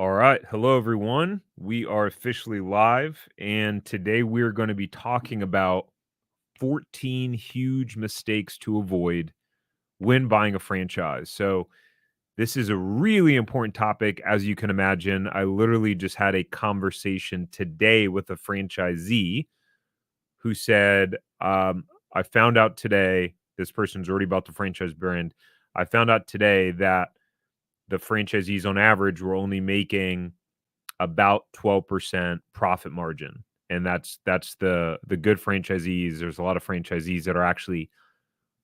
All right. Hello, everyone. We are officially live, and today we're going to be talking about 14 huge mistakes to avoid when buying a franchise. So, this is a really important topic, as you can imagine. I literally just had a conversation today with a franchisee who said, I found out today, this person's already bought the franchise brand. I found out today that the franchisees on average were only making about 12% profit margin. And that's the good franchisees. There's a lot of franchisees that are actually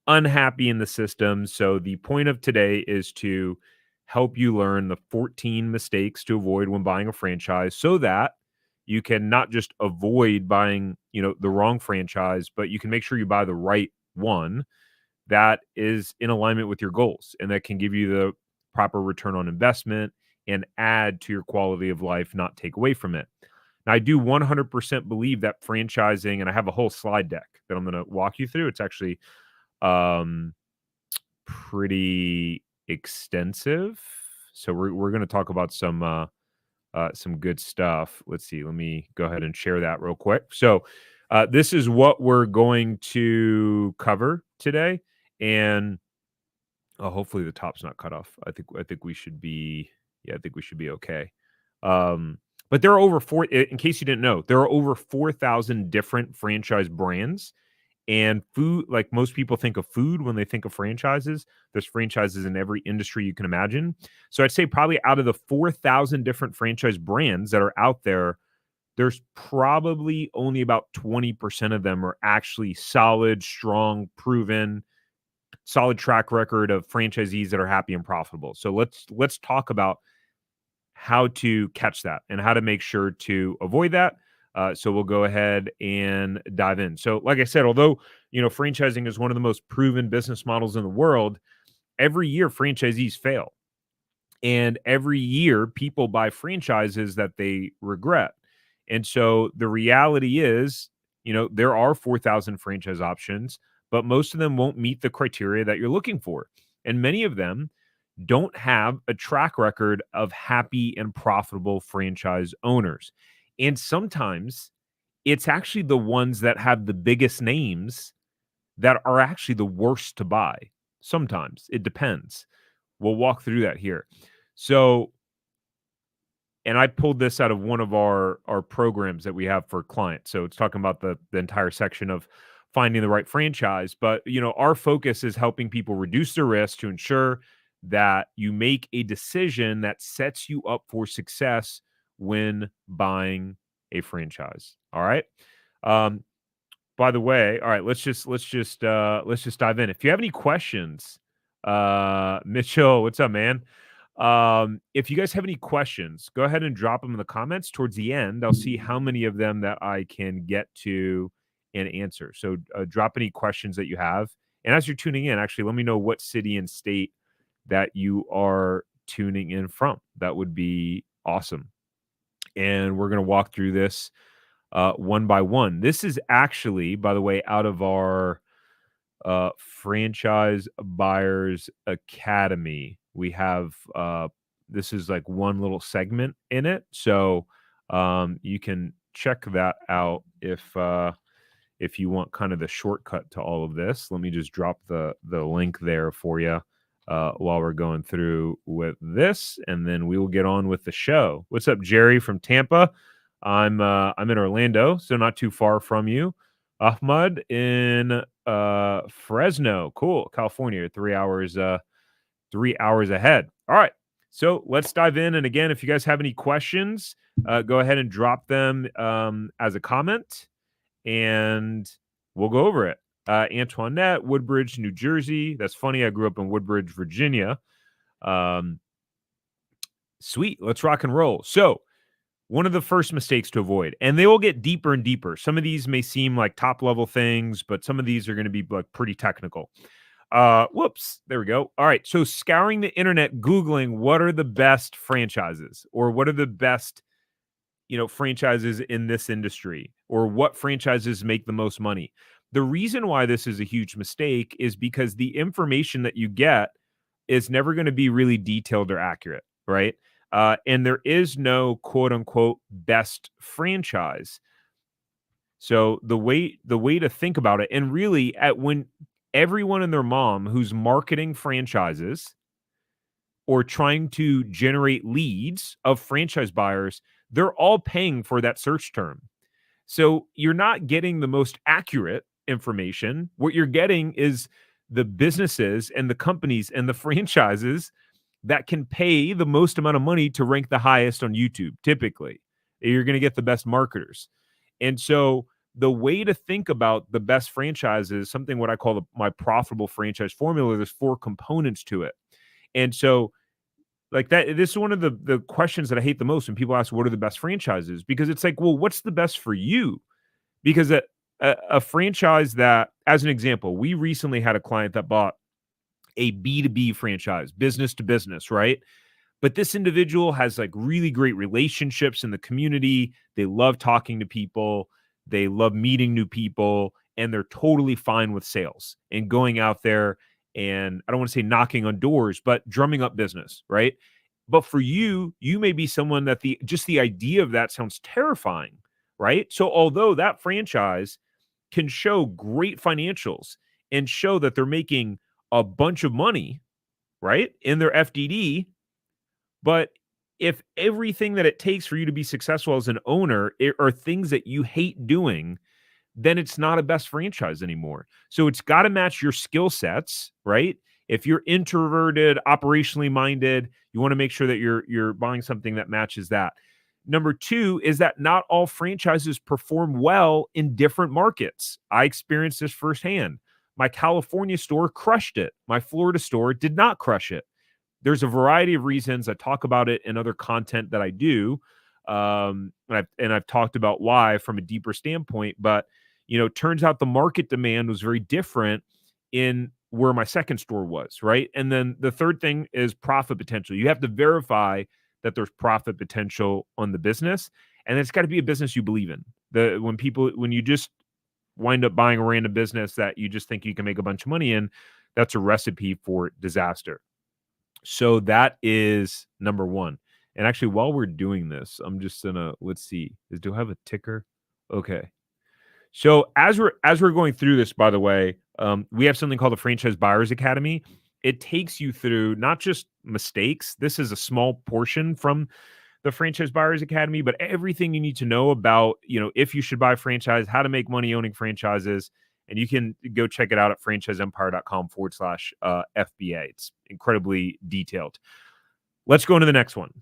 unhappy in the system. So the point of today is to help you learn the 14 mistakes to avoid when buying a franchise so that you can not just avoid buying, the wrong franchise, but you can make sure you buy the right one that is in alignment with your goals and that can give you the proper return on investment and add to your quality of life, not take away from it. Now, I do 100% believe that franchising, and I have a whole slide deck that I'm going to walk you through. It's actually um, pretty extensive. So we're going to talk about some good stuff. Let's see. Let me go ahead and share that real quick. So this is what we're going to cover today, and hopefully the top's not cut off. I think we should be. Yeah, I think we should be okay. Um, but there are over in case you didn't know, there are over 4,000 different franchise brands. And food, like most people think of food when they think of franchises, there's franchises in every industry you can imagine. So I'd say probably out of the 4,000 different franchise brands that are out there, there's probably only about 20% of them are actually solid, strong, proven, solid track record of franchisees that are happy and profitable. So let's talk about how to catch that and how to make sure to avoid that. So we'll go ahead and dive in. So, like I said, although franchising is one of the most proven business models in the world, every year franchisees fail, and every year people buy franchises that they regret. And so the reality is, there are 4,000 franchise options, but most of them won't meet the criteria that you're looking for, and many of them don't have a track record of happy and profitable franchise owners. And sometimes it's actually the ones that have the biggest names that are actually the worst to buy. Sometimes it depends. We'll walk through that here. So, and I pulled this out of one of our programs that we have for clients. So it's talking about the entire section of finding the right franchise. But our focus is helping people reduce their risk to ensure that you make a decision that sets you up for success when buying a franchise. All right. Um, by the way, all right, let's just dive in. If you have any questions, Mitchell, what's up, man? If you guys have any questions, go ahead and drop them in the comments towards the end. I'll see how many of them that I can get to and answer. So drop any questions that you have. And as you're tuning in, actually, let me know what city and state that you are tuning in from. That would be awesome. And we're going to walk through this one by one. This is actually, by the way, out of our Franchise Buyers Academy. We have this is like one little segment in it, so you can check that out if you want kind of the shortcut to all of this. Let me just drop the link there for you while we're going through with this, and then we will get on with the show. What's up, Jerry from Tampa? I'm in Orlando, so not too far from you. Ahmad in Fresno, cool, California, 3 hours ahead. All right, so let's dive in. And again, if you guys have any questions, go ahead and drop them as a comment, and we'll go over it. Antoinette, Woodbridge, New Jersey. That's funny. I grew up in Woodbridge, Virginia. Sweet. Let's rock and roll. So, one of the first mistakes to avoid, and they will get deeper and deeper. Some of these may seem like top level things, but some of these are going to be like pretty technical. Whoops. There we go. All right. So, scouring the internet, Googling what are the best franchises or what are the best franchises in this industry, or what franchises make the most money. The reason why this is a huge mistake is because the information that you get is never going to be really detailed or accurate, right? And there is no quote unquote best franchise. So the way to think about it, and really at when everyone and their mom who's marketing franchises or trying to generate leads of franchise buyers, they're all paying for that search term. So you're not getting the most accurate information. What you're getting is the businesses and the companies and the franchises that can pay the most amount of money to rank the highest on YouTube. Typically, you're going to get the best marketers. And so the way to think about the best franchises, something what I call my profitable franchise formula, there's 4 components to it. And so like that, this is one of the questions that I hate the most when people ask, what are the best franchises? Because it's like, well, what's the best for you? Because a franchise that, as an example, we recently had a client that bought a B2B franchise, business to business, right? But this individual has like really great relationships in the community. They love talking to people. They love meeting new people, and they're totally fine with sales and going out there and I don't want to say knocking on doors, but drumming up business, right? But for you, you may be someone that just the idea of that sounds terrifying, right? So although that franchise can show great financials and show that they're making a bunch of money, right, in their FDD, but if everything that it takes for you to be successful as an owner are things that you hate doing, then it's not a best franchise anymore. So it's got to match your skill sets, right? If you're introverted, operationally minded, you want to make sure that you're buying something that matches that. Number 2 is that not all franchises perform well in different markets. I experienced this firsthand. My California store crushed it. My Florida store did not crush it. There's a variety of reasons. I talk about it in other content that I do. And I've talked about why from a deeper standpoint, but turns out the market demand was very different in where my second store was, right? And then the third thing is profit potential. You have to verify that there's profit potential on the business, and it's got to be a business you believe in. When you just wind up buying a random business that you just think you can make a bunch of money in, that's a recipe for disaster. So that is number 1. And actually, while we're doing this, I'm just gonna let's see. Do I have a ticker? Okay. So as we're going through this, by the way, we have something called the Franchise Buyers Academy. It takes you through not just mistakes. This is a small portion from the Franchise Buyers Academy, but everything you need to know about, if you should buy a franchise, how to make money owning franchises. And you can go check it out at franchiseempire.com/FBA. It's incredibly detailed. Let's go into the next one.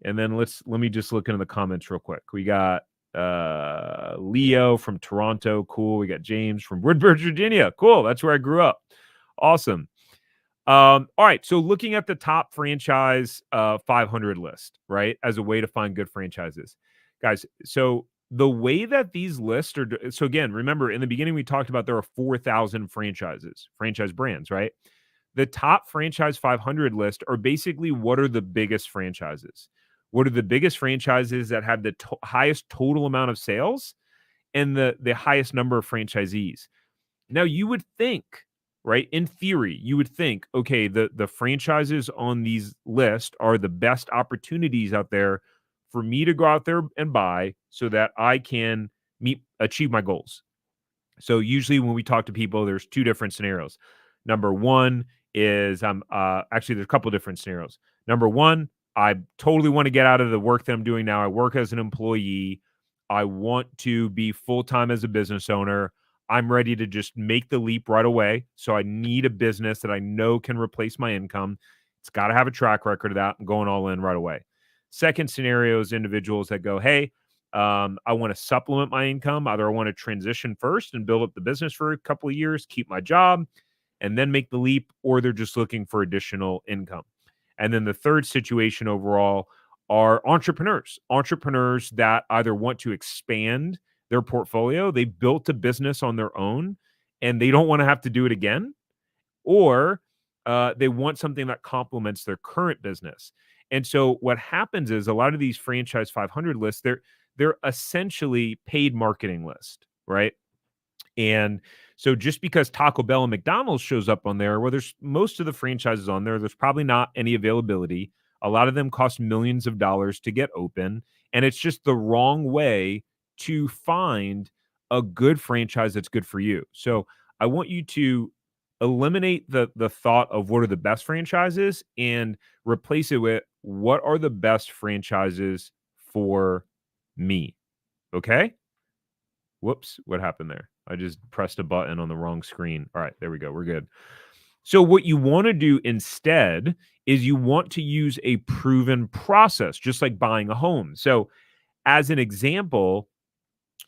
And then let me just look into the comments real quick. We got Leo from Toronto. Cool. We got James from Woodbridge, Virginia. Cool. That's where I grew up. Awesome. All right. So looking at the top franchise 500 list, right, as a way to find good franchises. Guys, so the way that these lists are, so again, remember in the beginning, we talked about there are 4,000 franchise brands, right? The top franchise 500 list are basically what are the biggest franchises? What are the biggest franchises that have the highest total amount of sales and the highest number of franchisees? Now, you would think, right, in theory, you would think, okay, the franchises on these lists are the best opportunities out there for me to go out there and buy so that I can achieve my goals. So usually when we talk to people, there's 2 different scenarios. Number 1 is actually there's a couple different scenarios. Number 1, I totally want to get out of the work that I'm doing now. I work as an employee. I want to be full-time as a business owner. I'm ready to just make the leap right away. So I need a business that I know can replace my income. It's got to have a track record of that. I'm going all in right away. Second scenario is individuals that go, hey, I want to supplement my income. Either I want to transition first and build up the business for a couple of years, keep my job, and then make the leap, or they're just looking for additional income. And then the third situation overall are entrepreneurs that either want to expand their portfolio. They built a business on their own and they don't want to have to do it again, or they want something that complements their current business. And so what happens is a lot of these franchise 500 lists, they're essentially paid marketing list, right? And so just because Taco Bell and McDonald's shows up on there, well, there's most of the franchises on there, there's probably not any availability. A lot of them cost millions of dollars to get open, and it's just the wrong way to find a good franchise that's good for you. So I want you to eliminate the thought of what are the best franchises and replace it with what are the best franchises for me. Okay? Whoops, what happened there? I just pressed a button on the wrong screen. All right, there we go. We're good. So what you want to do instead is you want to use a proven process, just like buying a home. So as an example,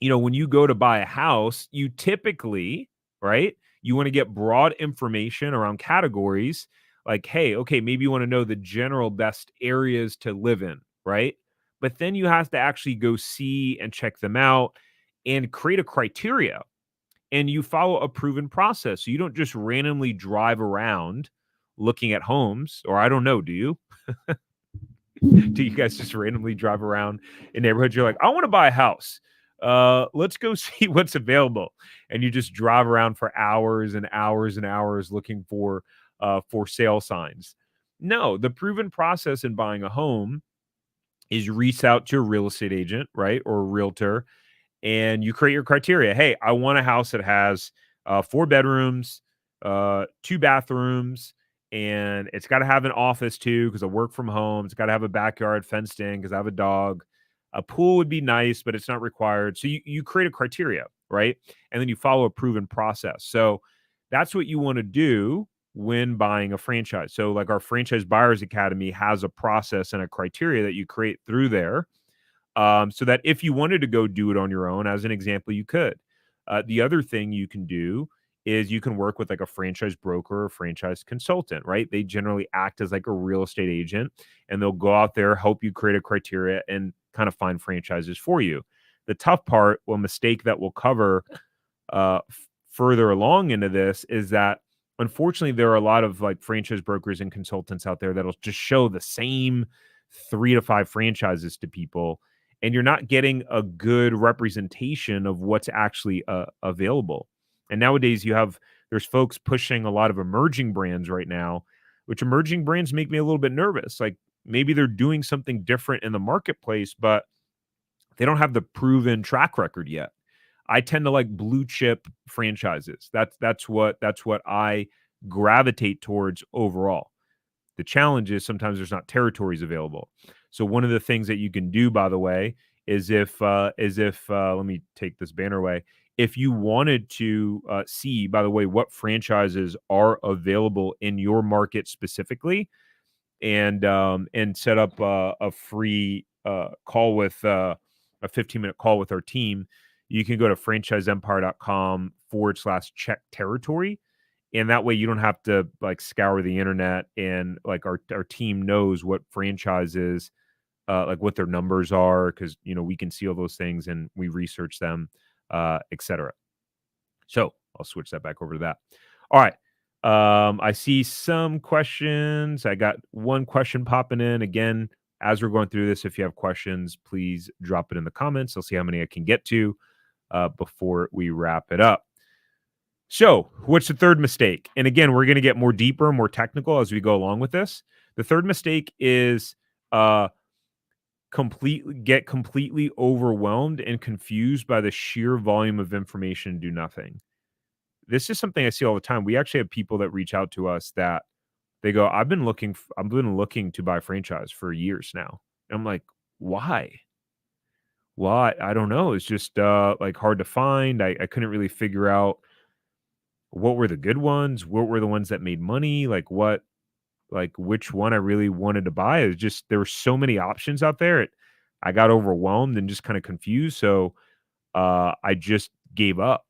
when you go to buy a house, you typically, right, you want to get broad information around categories like, hey, okay, maybe you want to know the general best areas to live in, right? But then you have to actually go see and check them out and create a criteria, and you follow a proven process. So you don't just randomly drive around looking at homes, or I don't know, do you? Do you guys just randomly drive around in neighborhoods? You're like, I want to buy a house. Let's go see what's available. And you just drive around for hours and hours and hours looking for sale signs. No, the proven process in buying a home is reach out to a real estate agent, right? Or a realtor, and you create your criteria. Hey, I want a house that has 4 bedrooms, 2 bathrooms, and it's got to have an office too because I work from home. It's got to have a backyard fenced in because I have a dog. A pool would be nice, but it's not required. So you create a criteria, right? And then you follow a proven process. So that's what you want to do when buying a franchise. So like our Franchise Buyers Academy has a process and a criteria that you create through there, so that if you wanted to go do it on your own, as an example, you could. The other thing you can do is you can work with like a franchise broker or franchise consultant, right? They generally act as like a real estate agent, and they'll go out there, help you create a criteria and kind of find franchises for you. The tough part, well, mistake that we'll cover further along into this is that unfortunately there are a lot of like franchise brokers and consultants out there that'll just show the same 3 to 5 franchises to people, and you're not getting a good representation of what's actually available. And nowadays there's folks pushing a lot of emerging brands right now, which emerging brands make me a little bit nervous. Like maybe they're doing something different in the marketplace, but they don't have the proven track record yet. I tend to like blue chip franchises. That's what I gravitate towards overall. The challenge is sometimes there's not territories available. So one of the things that you can do, by the way, is if let me take this banner away. If you wanted to see, by the way, what franchises are available in your market specifically, and set up a free call with a 15-minute call with our team, you can go to franchiseempire.com/check territory. And that way you don't have to like scour the internet, and like our team knows what franchises, like what their numbers are, because we can see all those things and we research them, etc. So I'll switch that back over to that. All right. I see some questions. I got one question popping in again. As we're going through this, if you have questions, please drop it in the comments. I'll see how many I can get to before we wrap it up. So what's the third mistake? And again, we're going to get more deeper, more technical as we go along with this. The third mistake is completely overwhelmed and confused by the sheer volume of information and do nothing. This is something I see all the time. We actually have people that reach out to us that they go, I've been looking to buy a franchise for years now. And I'm like, why? Well, I don't know. It's just like hard to find. I couldn't really figure out what were the good ones, what were the ones that made money, like which one I really wanted to buy. It was just there were so many options out there. I got overwhelmed and just kind of confused. So I just gave up.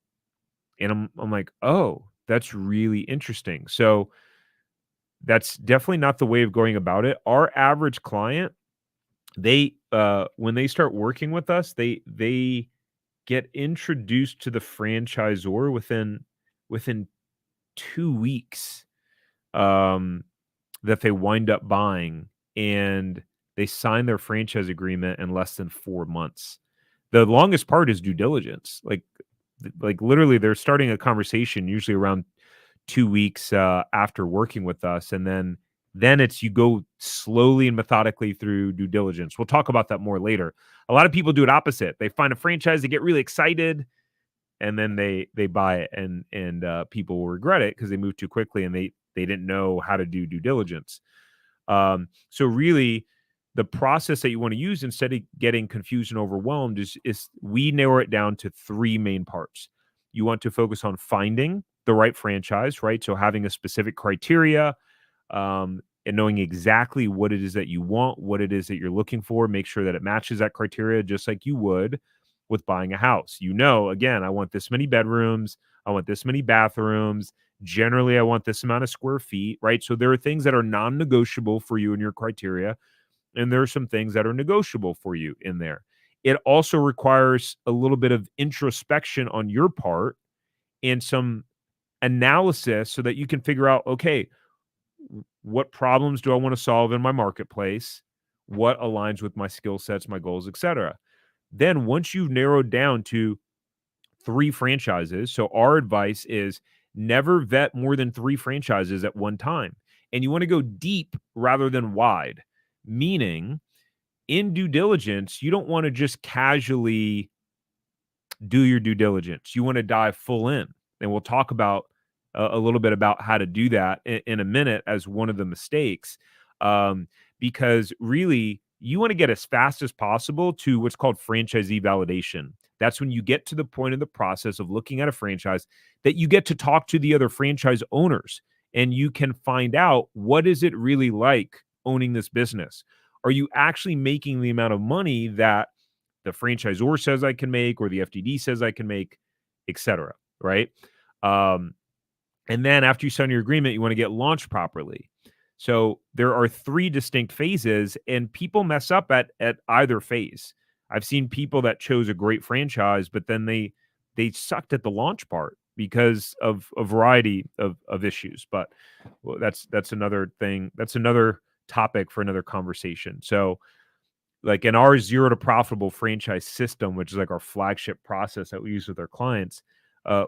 And I'm like, oh, that's really interesting. So that's definitely not the way of going about it. Our average client, they when they start working with us, they get introduced to the franchisor within 2 weeks, that they wind up buying, and they sign their franchise agreement in less than 4 months. The longest part is due diligence. Like literally they're starting a conversation usually around 2 weeks after working with us, and then Then it's you go slowly and methodically through due diligence. We'll talk about that more later. A lot of people do it opposite. They find a franchise, they get really excited, and then they buy it, and people will regret it because they moved too quickly and they didn't know how to do due diligence. So really, the process that you want to use instead of getting confused and overwhelmed is we narrow it down to three main parts. You want to focus on finding the right franchise, right? So having a specific criteria, and knowing exactly what it is that you want, what it is that you're looking for, make sure that it matches that criteria, just like you would with buying a house. Again, I want this many bedrooms, I want this many bathrooms. Generally, I want this amount of square feet, right? So there are things that are non-negotiable for you in your criteria, and there are some things that are negotiable for you in there. It also requires a little bit of introspection on your part and some analysis so that you can figure out, okay, what problems do I want to solve in my marketplace? What aligns with my skill sets, my goals, etc. Then once you've narrowed down to 3 franchises, so our advice is never vet more than 3 franchises at one time. And you want to go deep rather than wide, meaning in due diligence, you don't want to just casually do your due diligence. You want to dive full in. And we'll talk about a little bit about how to do that in a minute as one of the mistakes. Because really, you want to get as fast as possible to what's called franchisee validation. That's when you get to the point in the process of looking at a franchise that you get to talk to the other franchise owners and you can find out what is it really like owning this business. Are you actually making the amount of money that the franchisor says I can make or the FDD says I can make, etc. Right? And then after you sign your agreement, you want to get launched properly. So there are 3 distinct phases, and people mess up at either phase. I've seen people that chose a great franchise, but then they sucked at the launch part because of a variety of issues. But well, that's another thing. That's another topic for another conversation. So like in our zero to profitable franchise system, which is like our flagship process that we use with our clients,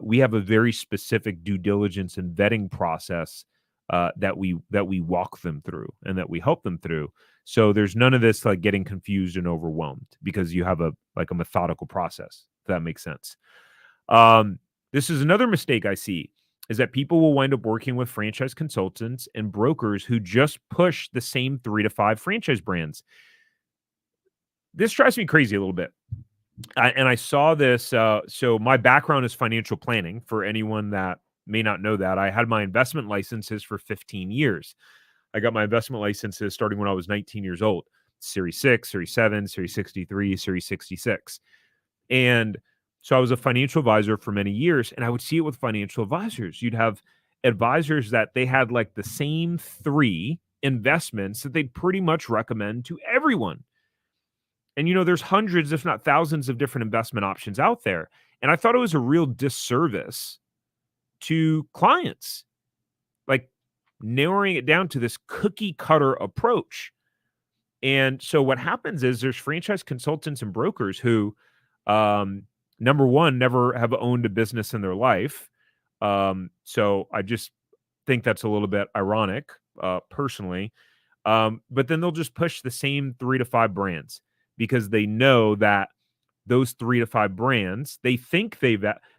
we have a very specific due diligence and vetting process that we walk them through and that we help them through. So there's none of this like getting confused and overwhelmed because you have a methodical process. If that makes sense. This is another mistake I see is that people will wind up working with franchise consultants and brokers who just push the same 3 to 5 franchise brands. This drives me crazy a little bit. And I saw this. So my background is financial planning. For anyone that may not know that, I had my investment licenses for 15 years. I got my investment licenses starting when I was 19 years old. Series 6, Series 7, Series 63, Series 66. And so I was a financial advisor for many years, and I would see it with financial advisors. You'd have advisors that they had like the same 3 investments that they'd pretty much recommend to everyone. And, there's hundreds, if not thousands, of different investment options out there. And I thought it was a real disservice to clients, like narrowing it down to this cookie cutter approach. And so what happens is there's franchise consultants and brokers who, number one, never have owned a business in their life. So I just think that's a little bit ironic, personally. But then they'll just push the same 3 to 5 brands because they know that those 3 to 5 brands, they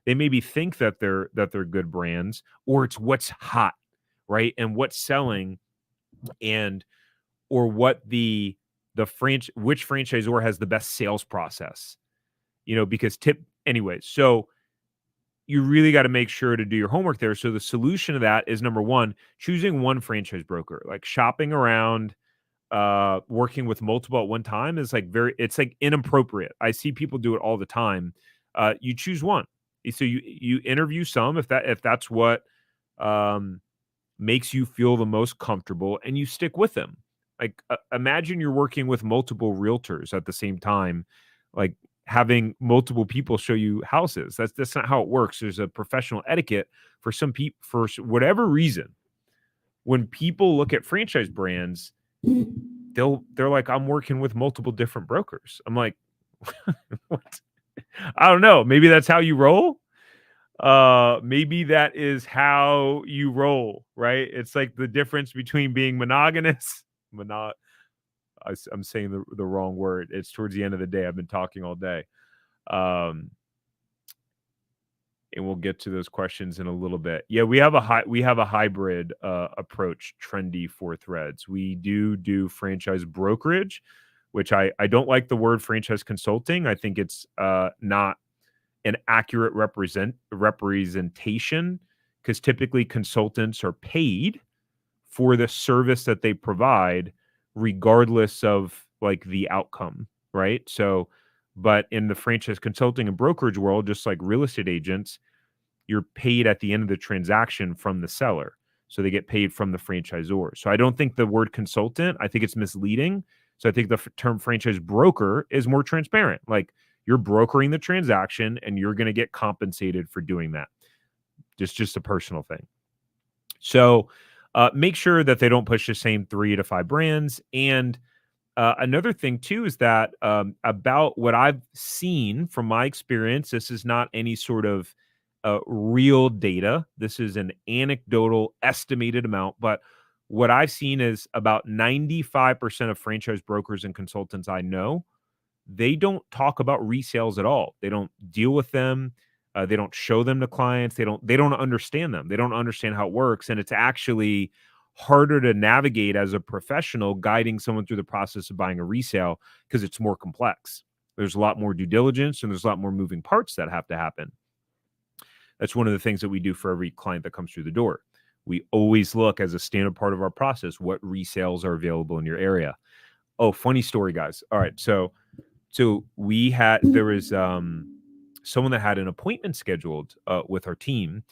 maybe think that they're good brands, or it's what's hot, right? And what's selling, and or what which franchisor has the best sales process. Anyway, so you really got to make sure to do your homework there. So the solution to that is, number one, choosing one franchise broker. Like shopping around, working with multiple at one time is it's like inappropriate. I see people do it all the time. You choose one. So you interview some if that's what makes you feel the most comfortable, and you stick with them. Like imagine you're working with multiple realtors at the same time, like having multiple people show you houses. That's not how it works. There's a professional etiquette for some people. For whatever reason, when people look at franchise brands, they're like, I'm working with multiple different brokers. I'm like, what? I don't know. Maybe that's how you roll. Maybe that is how you roll, right? It's like the difference between being monogamous, mono I'm saying the wrong word. It's towards the end of the day. I've been talking all day. Um, and we'll get to those questions in a little bit. Yeah, we have a hybrid approach, trendy for Threads. We do franchise brokerage, which I don't like the word franchise consulting. I think it's not an accurate representation, because typically consultants are paid for the service that they provide regardless of like the outcome, right? So but in the franchise consulting and brokerage world, just like real estate agents, you're paid at the end of the transaction from the seller. So they get paid from the franchisor. So I don't think the word consultant, I think it's misleading. So I think the term franchise broker is more transparent. Like, you're brokering the transaction and you're going to get compensated for doing that. Just a personal thing. So make sure that they don't push the same 3 to 5 brands. And another thing too is that about what I've seen from my experience, this is not any sort of real data. This is an anecdotal estimated amount, but what I've seen is about 95% of franchise brokers and consultants I know, they don't talk about resales at all. They don't deal with them. They don't show them to clients. They don't understand them. They don't understand how it works. And it's actually harder to navigate as a professional guiding someone through the process of buying a resale, because it's more complex. There's a lot more due diligence and there's a lot more moving parts that have to happen. That's one of the things that we do for every client that comes through the door. We always look, as a standard part of our process, what resales are available in your area. Oh, funny story, guys. All right. So there was someone that had an appointment scheduled with our team,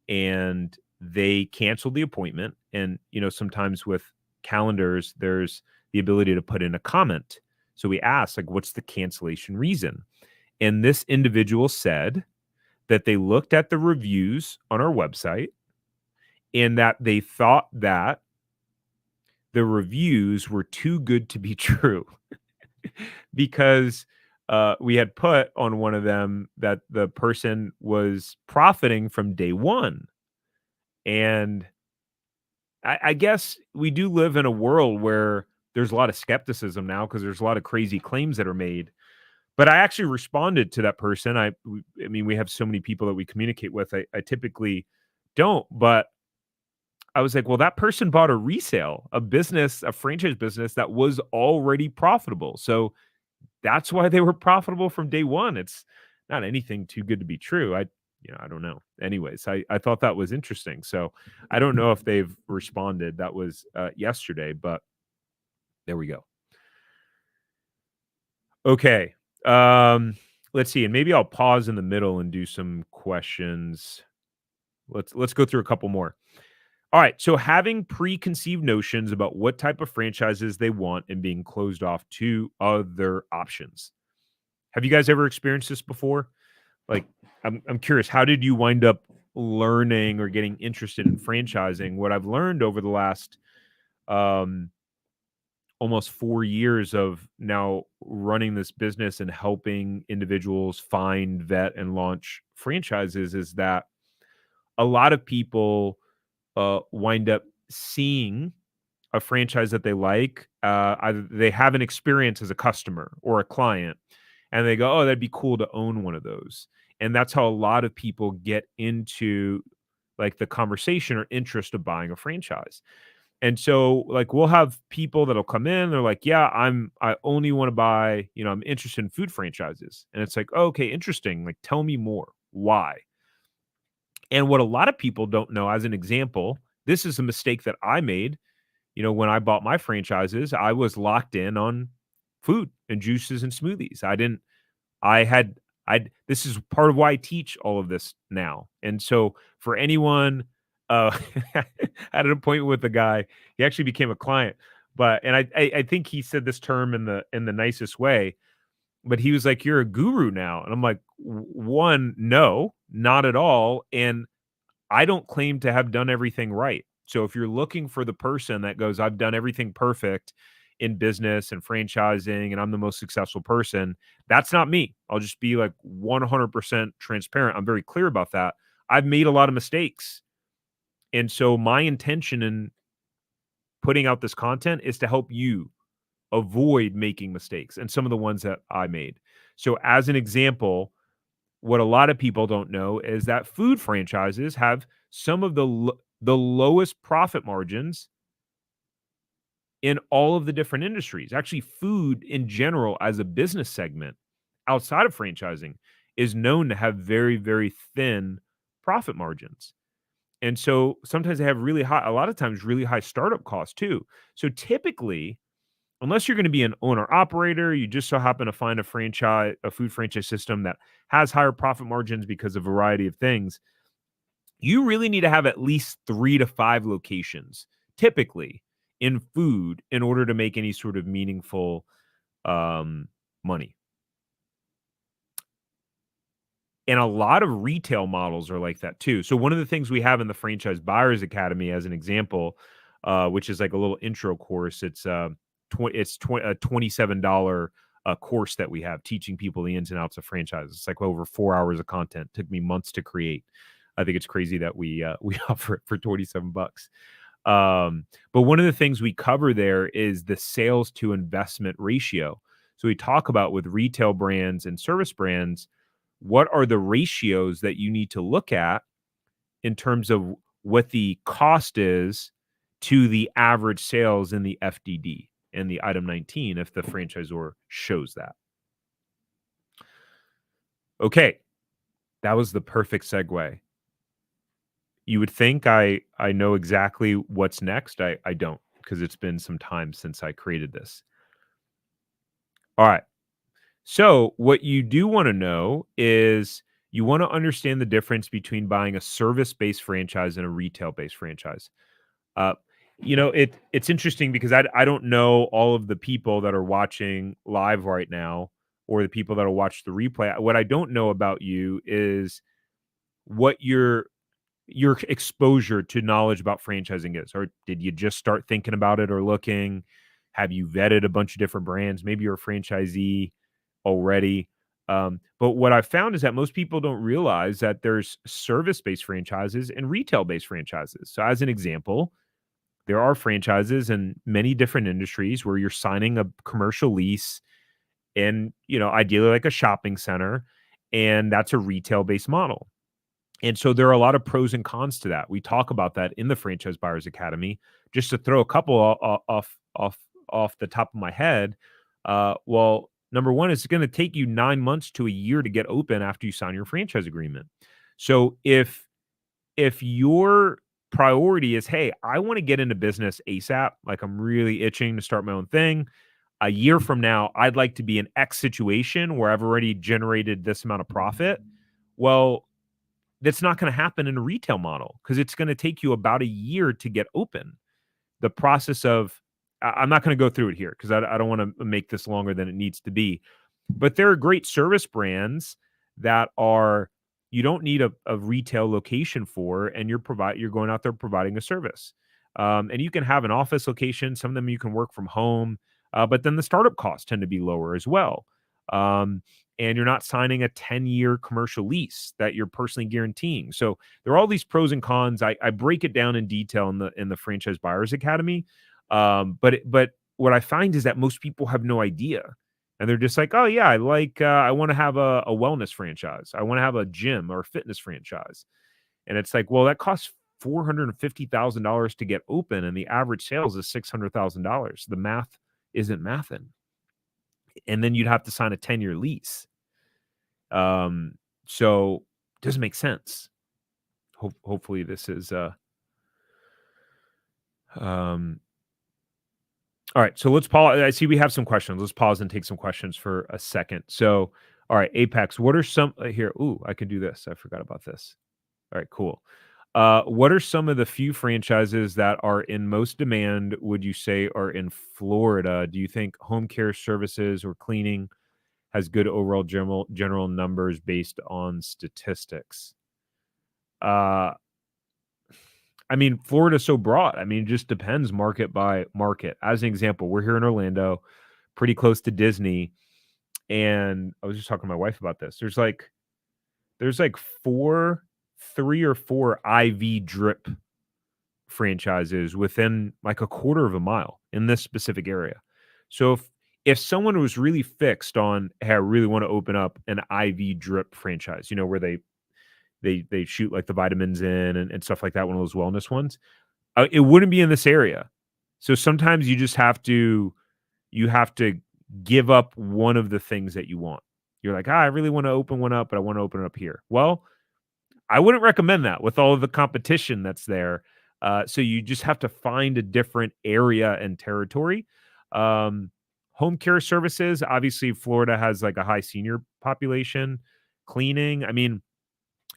and they canceled the appointment. And sometimes with calendars, there's the ability to put in a comment. So we asked, like, what's the cancellation reason? And this individual said that they looked at the reviews on our website and that they thought that the reviews were too good to be true. Because we had put on one of them that the person was profiting from day one. And I guess we do live in a world where there's a lot of skepticism now, because there's a lot of crazy claims that are made. But I actually responded to that person. I mean, we have so many people that we communicate with. I typically don't, but I was like, well, that person bought a resale, a franchise business that was already profitable. So that's why they were profitable from day one. It's not anything too good to be true. I don't know. Anyways, I thought that was interesting. So I don't know if they've responded. That was yesterday, but there we go. Okay. Let's see. And maybe I'll pause in the middle and do some questions. Let's go through a couple more. All right. So having preconceived notions about what type of franchises they want and being closed off to other options. Have you guys ever experienced this before? Like, I'm curious, how did you wind up learning or getting interested in franchising? What I've learned over the last almost 4 years of now running this business and helping individuals find, vet, and launch franchises is that a lot of people wind up seeing a franchise that they like. Either they have an experience as a customer or a client, and they go, "Oh, that'd be cool to own one of those." And that's how a lot of people get into like the conversation or interest of buying a franchise. And so, like, we'll have people that'll come in, they're like, "Yeah, I only want to buy, I'm interested in food franchises." And it's like, oh, "Okay, interesting. Like, tell me more. Why?" And what a lot of people don't know, as an example, this is a mistake that I made. When I bought my franchises, I was locked in on food and juices and smoothies. I had, this is part of why I teach all of this now. And so for anyone, I had an appointment with a guy. He actually became a client, and I think he said this term in the nicest way, but he was like, "You're a guru now." And I'm like, one, no, not at all. And I don't claim to have done everything right. So if you're looking for the person that goes, "I've done everything perfect in business and franchising, and I'm the most successful person," that's not me. I'll just be like 100% transparent. I'm very clear about that. I've made a lot of mistakes. And so my intention in putting out this content is to help you avoid making mistakes and some of the ones that I made. So as an example, what a lot of people don't know is that food franchises have some of the lowest profit margins in all of the different industries. Actually, food in general as a business segment outside of franchising is known to have very, very thin profit margins. And so sometimes they have really high, a lot of times, really high startup costs too. So typically, unless you're going to be an owner operator, you just so happen to find a food franchise system that has higher profit margins because of a variety of things, you really need to have at least 3 to 5 locations typically in food in order to make any sort of meaningful money. And a lot of retail models are like that too. So one of the things we have in the Franchise Buyers Academy, as an example, which is like a little intro course, it's a $27 course that we have teaching people the ins and outs of franchises. It's like over 4 hours of content. Took me months to create. I think it's crazy that we offer it for $27. But one of the things we cover there is the sales to investment ratio. So we talk about with retail brands and service brands, what are the ratios that you need to look at in terms of what the cost is to the average sales in the FDD and the item 19 if the franchisor shows that. Okay, that was the perfect segue. You would think I know exactly what's next. I don't, because it's been some time since I created this. All right. So what you do want to know is you want to understand the difference between buying a service-based franchise and a retail-based franchise. Uh, it's interesting because I don't know all of the people that are watching live right now or the people that will watch the replay. What I don't know about you is what your exposure to knowledge about franchising is. Or did you just start thinking about it or looking? Have you vetted a bunch of different brands? Maybe you're a franchisee already. But what I've found is that most people don't realize that there's service-based franchises and retail-based franchises. So as an example, there are franchises in many different industries where you're signing a commercial lease and, ideally like a shopping center, and that's a retail-based model. And so there are a lot of pros and cons to that. We talk about that in the Franchise Buyers Academy. Just to throw a couple off the top of my head. Well, number one, it's going to take you 9 months to a year to get open after you sign your franchise agreement. So if your priority is, hey, I want to get into business ASAP, like I'm really itching to start my own thing. A year from now, I'd like to be in X situation where I've already generated this amount of profit. Well, that's not going to happen in a retail model because it's going to take you about a year to get open. The process of, I'm not going to go through it here because I don't want to make this longer than it needs to be. But there are great service brands that are, you don't need a retail location for, and you're going out there providing a service. And you can have an office location. Some of them you can work from home, but then the startup costs tend to be lower as well. And you're not signing a 10-year commercial lease that you're personally guaranteeing. So there are all these pros and cons. I break it down in detail in the Franchise Buyers Academy. But what I find is that most people have no idea. And they're just like, oh yeah, I want to have a wellness franchise. I want to have a gym or a fitness franchise. And it's like, well, that costs $450,000 to get open, and the average sales is $600,000. The math isn't mathing. And then you'd have to sign a 10-year lease. So it doesn't make sense. Hopefully this is all right, so let's pause. I see we have some questions. Let's pause and take some questions for a second. So, all right, Apex, what are some here? Ooh, I can do this. I forgot about this. All right, cool. What are some of the few franchises that are in most demand, would you say, are in Florida? Do you think home care services or cleaning has good overall general numbers based on statistics? I mean, Florida's so broad. I mean, it just depends market by market. As an example, we're here in Orlando, pretty close to Disney, and I was just talking to my wife about this. There's like 4 3 or 4 IV drip franchises within like a quarter of a mile in this specific area. So if someone was really fixed on, hey, I really want to open up an IV drip franchise, where they shoot like the vitamins in and stuff like that, one of those wellness ones, it wouldn't be in this area. So sometimes you have to give up one of the things that you want. You're like, I really want to open one up, but I want to open it up here. Well, I wouldn't recommend that with all of the competition that's there. So you just have to find a different area and territory. Um, Home care services, obviously, Florida has like a high senior population. Cleaning, I mean,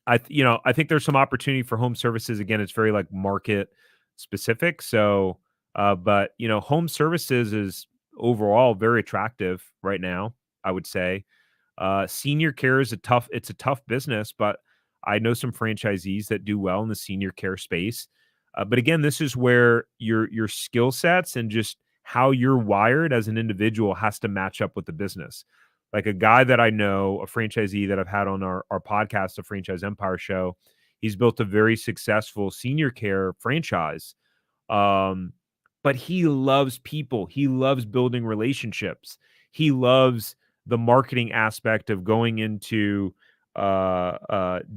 I think there's some opportunity for home services. Again, it's very like market specific. So, but home services is overall very attractive right now, I would say. Senior care is it's a tough business, but I know some franchisees that do well in the senior care space. But again, this is where your skill sets and just how you're wired as an individual has to match up with the business. Like a guy that I know, a franchisee that I've had on our podcast, the Franchise Empire Show, he's built a very successful senior care franchise. Um, but he loves people. He loves building relationships. He loves the marketing aspect of going into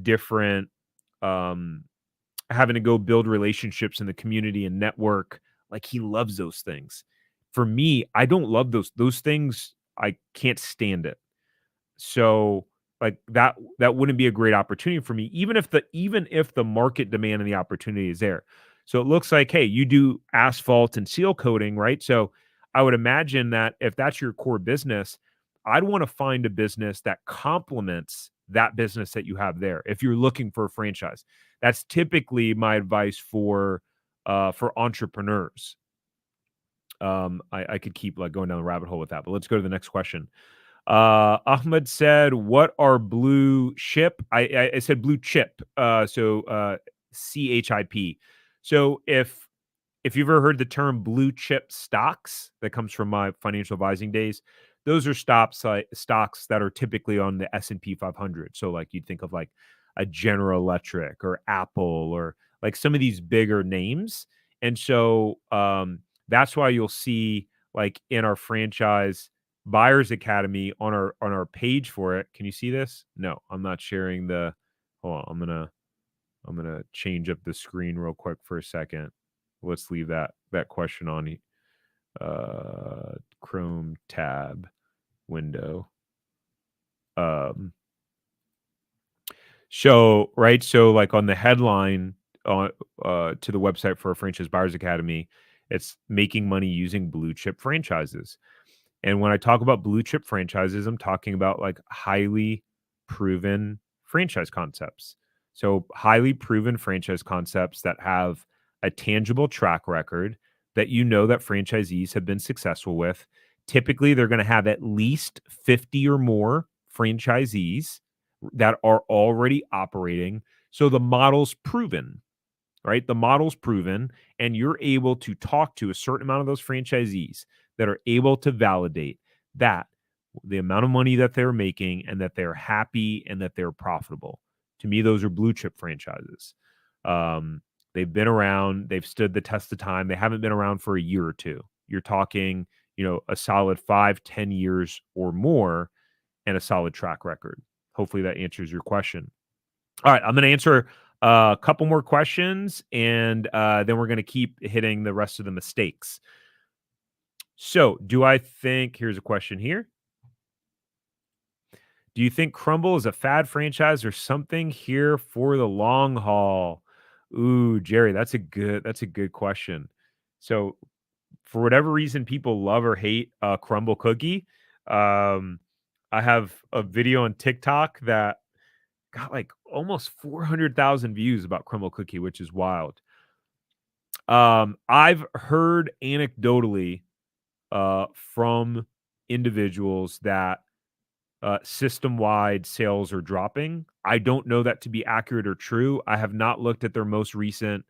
different um, having to go build relationships in the community and network. Like he loves those things. For me, I don't love those things. I can't stand it. So like that wouldn't be a great opportunity for me, even if the market demand and the opportunity is there. So it looks like, hey, you do asphalt and seal coating, right? So I would imagine that if that's your core business, I'd want to find a business that complements that business that you have there. If you're looking for a franchise, that's typically my advice for entrepreneurs. I could keep like going down the rabbit hole with that, but let's go to the next question. Ahmed said, "What are blue chip?" I said blue chip. CHIP. So if you've ever heard the term blue chip stocks, that comes from my financial advising days. Those are stocks that are typically on the S&P 500. So like you'd think of like a General Electric or Apple or like some of these bigger names. And so that's why you'll see like in our franchise Buyers Academy on our page for it. Can you see this? No, I'm not sharing the. Hold on, I'm gonna change up the screen real quick for a second. Let's leave that question on Chrome tab window. So like on the headline to the website for a Franchise Buyers Academy, it's making money using blue chip franchises. And when I talk about blue chip franchises, I'm talking about like highly proven franchise concepts. So, highly proven franchise concepts that have a tangible track record that that franchisees have been successful with. Typically, they're going to have at least 50 or more franchisees that are already operating. So, the model's proven, right? The model's proven, and you're able to talk to a certain amount of those franchisees that are able to validate that the amount of money that they're making and that they're happy and that they're profitable. To me, those are blue chip franchises. They've been around, they've stood the test of time. They haven't been around for a year or two. You're talking, a solid 5-10 years or more and a solid track record. Hopefully that answers your question. All right, I'm going to answer a couple more questions, and then we're going to keep hitting the rest of the mistakes. So, here's a question here. Do you think Crumbl is a fad franchise or something here for the long haul? Ooh, Jerry, that's a good question. So, for whatever reason, people love or hate Crumbl cookie. Um, I have a video on TikTok that got like almost 400,000 views about Crumbl cookie, which is wild. I've heard anecdotally from individuals that system-wide sales are dropping. I don't know that to be accurate or true. I have not looked at their most recent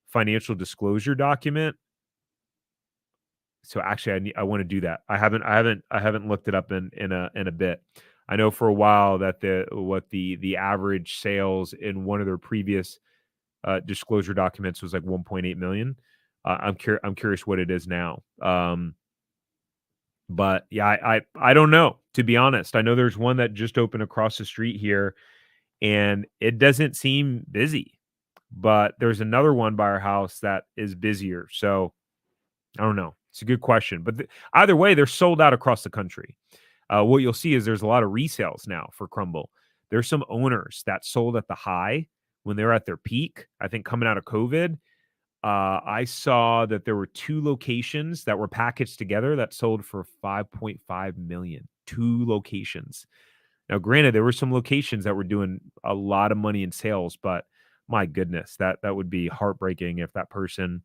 financial disclosure document. So actually, I want to do that. I haven't looked it up in a bit. I know for a while that the average sales in one of their previous disclosure documents was like 1.8 million. I'm curious what it is now. But yeah, I don't know, to be honest. I know there's one that just opened across the street here, and it doesn't seem busy. But there's another one by our house that is busier. So I don't know. It's a good question. But either way, they're sold out across the country. What you'll see is there's a lot of resales now for Crumble. There's some owners that sold at the high when they were at their peak. I think coming out of COVID, I saw that there were 2 locations that were packaged together that sold for 5.5 million. 2 locations. Now, granted, there were some locations that were doing a lot of money in sales, but my goodness, that would be heartbreaking if that person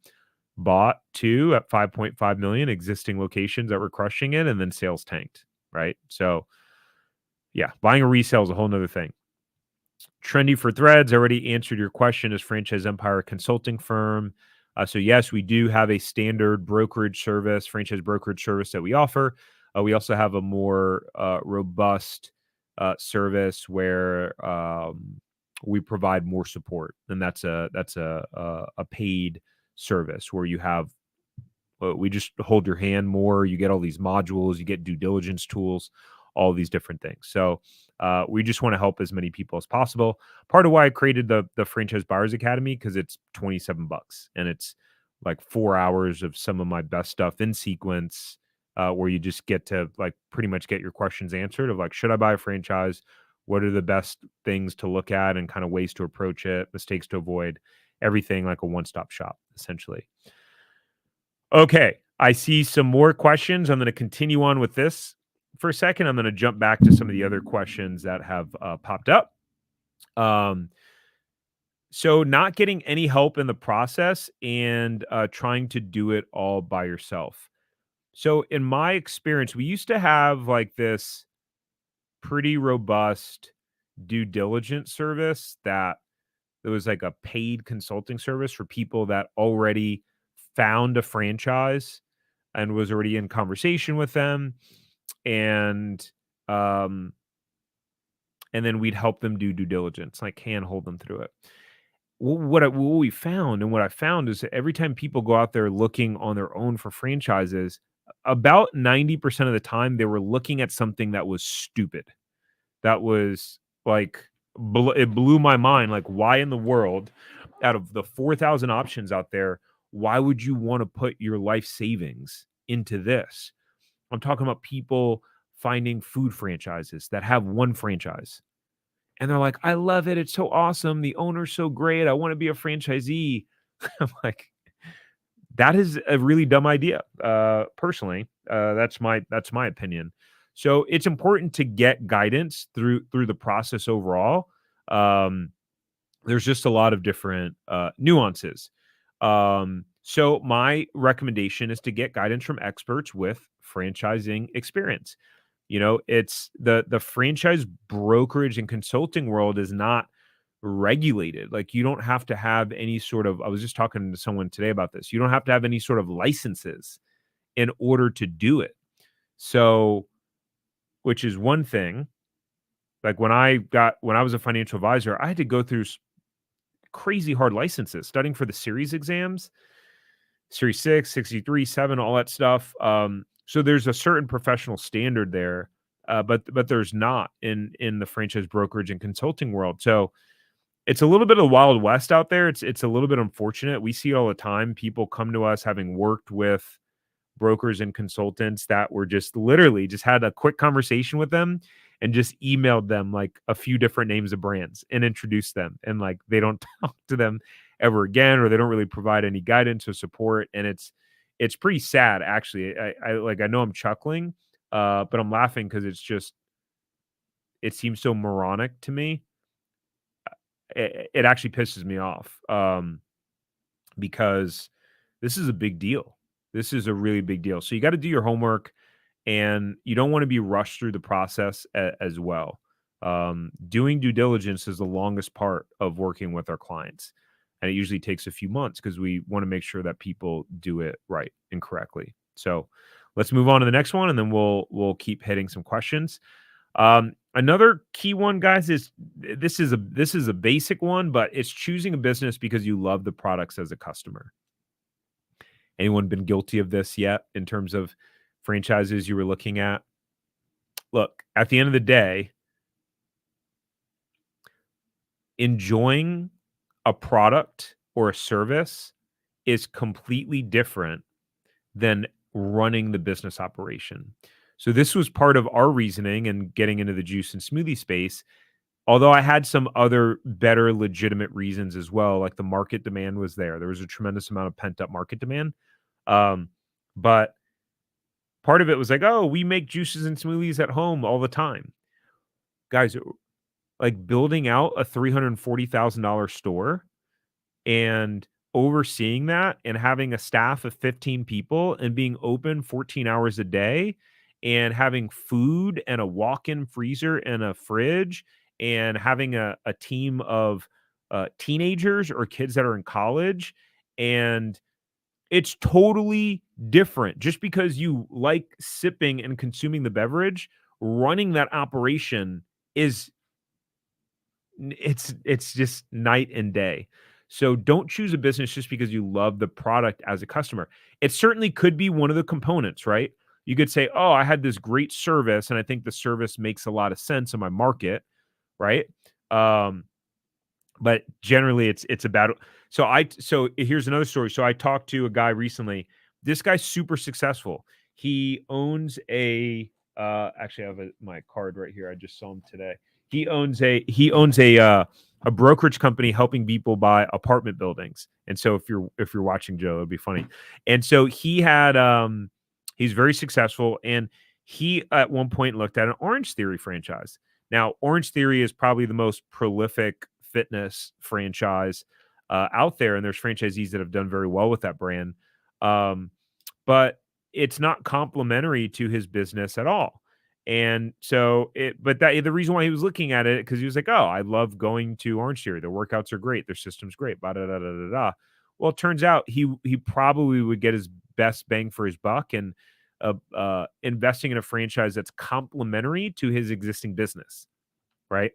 bought 2 at 5.5 million existing locations that were crushing it and then sales tanked, right? So, yeah, buying a resale is a whole nother thing. Trendy for Threads already answered your question. Is Franchise Empire a consulting firm? So yes, we do have a standard brokerage service, franchise brokerage service that we offer. We also have a more robust service where we provide more support, and that's a paid service where you have we just hold your hand more. You get all these modules, you get due diligence tools, all these different things. So we just want to help as many people as possible. Part of why I created the Franchise Buyers Academy, because it's $27 and it's like 4 hours of some of my best stuff in sequence, where you just get to like pretty much get your questions answered of like, should I buy a franchise? What are the best things to look at and kind of ways to approach it, mistakes to avoid, everything like a one-stop shop, essentially. Okay, I see some more questions. I'm going to continue on with this for a second. I'm going to jump back to some of the other questions that have popped up. So not getting any help in the process and trying to do it all by yourself. So in my experience, we used to have like this pretty robust due diligence service that it was like a paid consulting service for people that already found a franchise and was already in conversation with them, and um and then we'd help them do due diligence, like handhold them through it. What we found, and what I found, is that every time people go out there looking on their own for franchises, about 90% of the time they were looking at something that was stupid. That was like it blew my mind. Like, why in the world, out of the 4,000 options out there, why would you want to put your life savings into this? I'm talking about people finding food franchises that have one franchise. And they're like, I love it. It's so awesome. The owner's so great. I want to be a franchisee. I'm like, that is a really dumb idea. Personally, that's my opinion. So it's important to get guidance through the process overall. There's just a lot of different nuances. So my recommendation is to get guidance from experts with franchising experience. It's the franchise brokerage and consulting world is not regulated. Like, you don't have to have any sort of, I was just talking to someone today about this. You don't have to have any sort of licenses in order to do it. So, which is one thing. Like when I was a financial advisor, I had to go through crazy hard licenses, studying for the series exams, Series 6, 63, 7, all that stuff. So there's a certain professional standard there, but there's not in the franchise brokerage and consulting world. So it's a little bit of the Wild West out there. It's a little bit unfortunate. We see it all the time. People come to us having worked with brokers and consultants that were just literally just had a quick conversation with them and just emailed them like a few different names of brands and introduced them. And like, they don't talk to them ever again, or they don't really provide any guidance or support. And it's pretty sad, actually. I know I'm chuckling, but I'm laughing because it seems so moronic to me. It actually pisses me off, because this is a big deal. This is a really big deal. So you got to do your homework, and you don't want to be rushed through the process as well. Doing due diligence is the longest part of working with our clients, and it usually takes a few months because we want to make sure that people do it right and correctly. So let's move on to the next one, and then we'll keep hitting some questions. Another key one, guys, is this is a basic one, but it's choosing a business because you love the products as a customer. Anyone been guilty of this yet in terms of franchises you were looking at? Look, at the end of the day, enjoying a product or a service is completely different than running the business operation. So this was part of our reasoning and getting into the juice and smoothie space. Although I had some other better legitimate reasons as well, like the market demand was there. There was a tremendous amount of pent up market demand. Um, but part of it was like, oh, we make juices and smoothies at home all the time. Guys, like building out a $340,000 store and overseeing that and having a staff of 15 people and being open 14 hours a day and having food and a walk-in freezer and a fridge and having a team of teenagers or kids that are in college, and it's totally different. Just because you like sipping and consuming the beverage, running that operation is it's just night and day. So don't choose a business just because you love the product as a customer. It certainly could be one of the components, right? You could say, "Oh, I had this great service and I think the service makes a lot of sense in my market," right? Um, but generally it's about so here's another story. So I talked to a guy recently. This guy's super successful. He owns a actually I have my card right here. I just saw him today. He owns a brokerage company helping people buy apartment buildings. And so if you're watching Joe, it'd be funny. And so he's very successful, and he at one point looked at an Orange Theory franchise. Now, Orange Theory is probably the most prolific fitness franchise out there, and there's franchisees that have done very well with that brand. Um, but it's not complementary to his business at all. And so but that the reason why he was looking at it, because he was like, oh, I love going to Orange Theory. Their workouts are great, their system's great, da da da da da da. Well, it turns out he probably would get his best bang for his buck and investing in a franchise that's complementary to his existing business, right?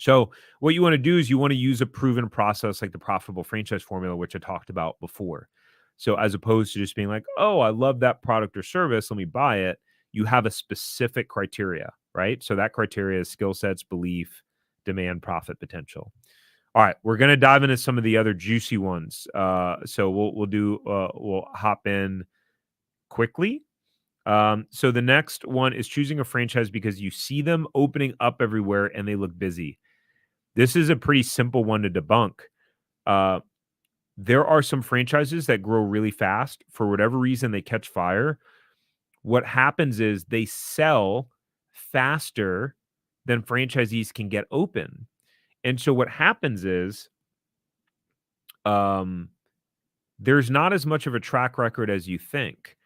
So what you want to do is you want to use a proven process like the profitable franchise formula, which I talked about before. So as opposed to just being like, oh, I love that product or service, let me buy it. You have a specific criteria, right? So that criteria is skill sets, belief, demand, profit potential. All right, we're gonna dive into some of the other juicy ones. So we'll hop in quickly. So the next one is choosing a franchise because you see them opening up everywhere and they look busy. This is a pretty simple one to debunk. Uh, there are some franchises that grow really fast. For whatever reason, they catch fire. What happens is they sell faster than franchisees can get open. And so what happens is um, there's not as much of a track record as you think.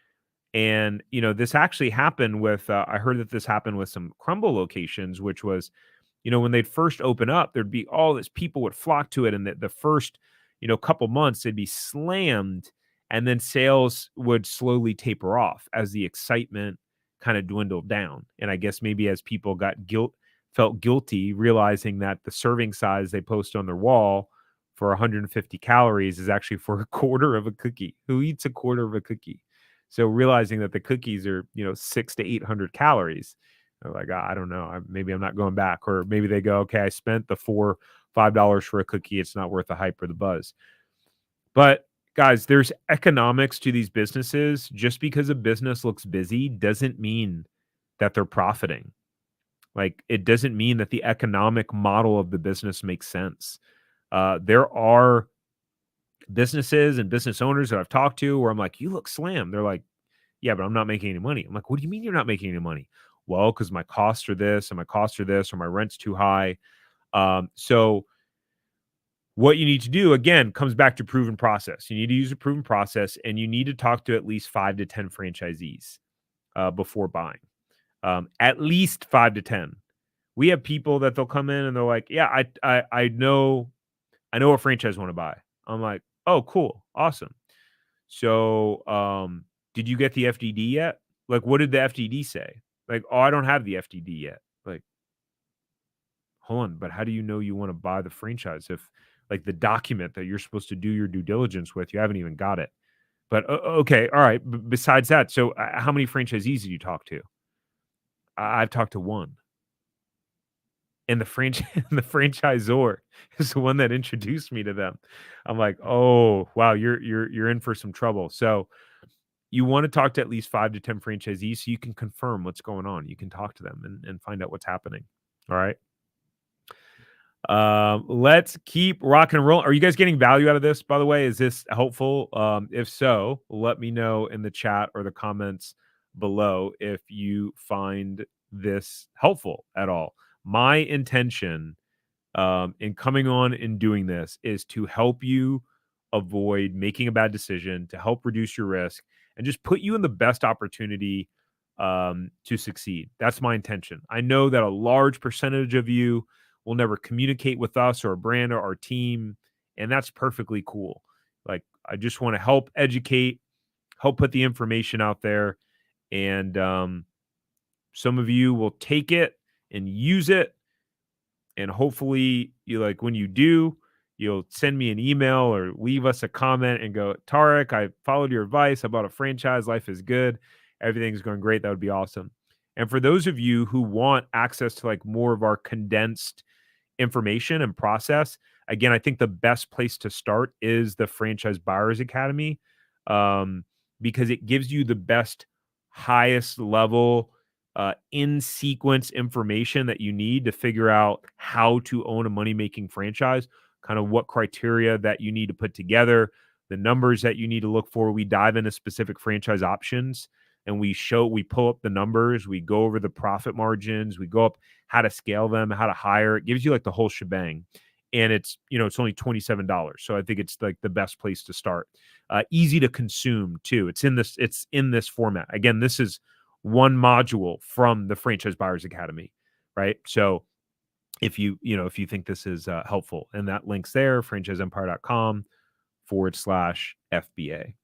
And, this actually happened with, I heard that this happened with some Crumble locations, which was, when they'd first open up, there'd be all this people would flock to it. And the first, couple months, they'd be slammed. And then sales would slowly taper off as the excitement kind of dwindled down. And I guess maybe as people felt guilty, realizing that the serving size they post on their wall for 150 calories is actually for a quarter of a cookie. Who eats a quarter of a cookie? So realizing that the cookies are, 6 to 800 calories, they're like, I don't know, maybe I'm not going back. Or maybe they go, okay, I spent the $5 for a cookie. It's not worth the hype or the buzz. But guys, there's economics to these businesses. Just because a business looks busy doesn't mean that they're profiting. Like, it doesn't mean that the economic model of the business makes sense. There are businesses and business owners that I've talked to where I'm like, you look slammed. They're like, yeah, but I'm not making any money. I'm like, what do you mean you're not making any money? Well, because my costs are this and my costs are this, or my rent's too high. So what you need to do, again, comes back to proven process. You need to use a proven process, and you need to talk to at least 5 to 10 franchisees before buying. At least 5 to 10. We have people that they'll come in and they're like, yeah, I know a franchise I want to buy. I'm like, oh, cool. Awesome. So, did you get the FDD yet? Like, what did the FDD say? Like, oh, I don't have the FDD yet. Like, hold on, but how do you know you want to buy the franchise if like the document that you're supposed to do your due diligence with, you haven't even got it? But okay, all right. Besides that, so how many franchisees did you talk to? I've talked to one, and the franchise the franchisor is the one that introduced me to them. I'm like, oh wow, you're in for some trouble. So you want to talk to at least 5 to 10 franchisees so you can confirm what's going on. You can talk to them and find out what's happening. All right. Let's keep rocking and rolling. Are you guys getting value out of this, by the way? Is this helpful? If so, let me know in the chat or the comments below if you find this helpful at all. My intention in coming on and doing this is to help you avoid making a bad decision, to help reduce your risk, and just put you in the best opportunity to succeed. That's my intention. I know that a large percentage of you will never communicate with us or a brand or our team, and that's perfectly cool. Like, I just want to help educate, help put the information out there, and some of you will take it and use it, and hopefully you like when you do, you'll send me an email or leave us a comment and go, Tarek, I followed your advice. I bought a franchise. Life is good. Everything's going great. That would be awesome. And for those of you who want access to like more of our condensed information and process, again, I think the best place to start is the Franchise Buyers Academy, because it gives you the best, highest level in sequence information that you need to figure out how to own a money-making franchise, kind of what criteria that you need to put together, the numbers that you need to look for. We dive into specific franchise options and we pull up the numbers, we go over the profit margins, we go up how to scale them, how to hire. It gives you like the whole shebang. And it's only $27. So I think it's like the best place to start. Easy to consume too. It's in this format. Again, this is one module from the Franchise Buyers Academy, right? So if you think this is helpful, and that link's there, franchiseempire.com/FBA.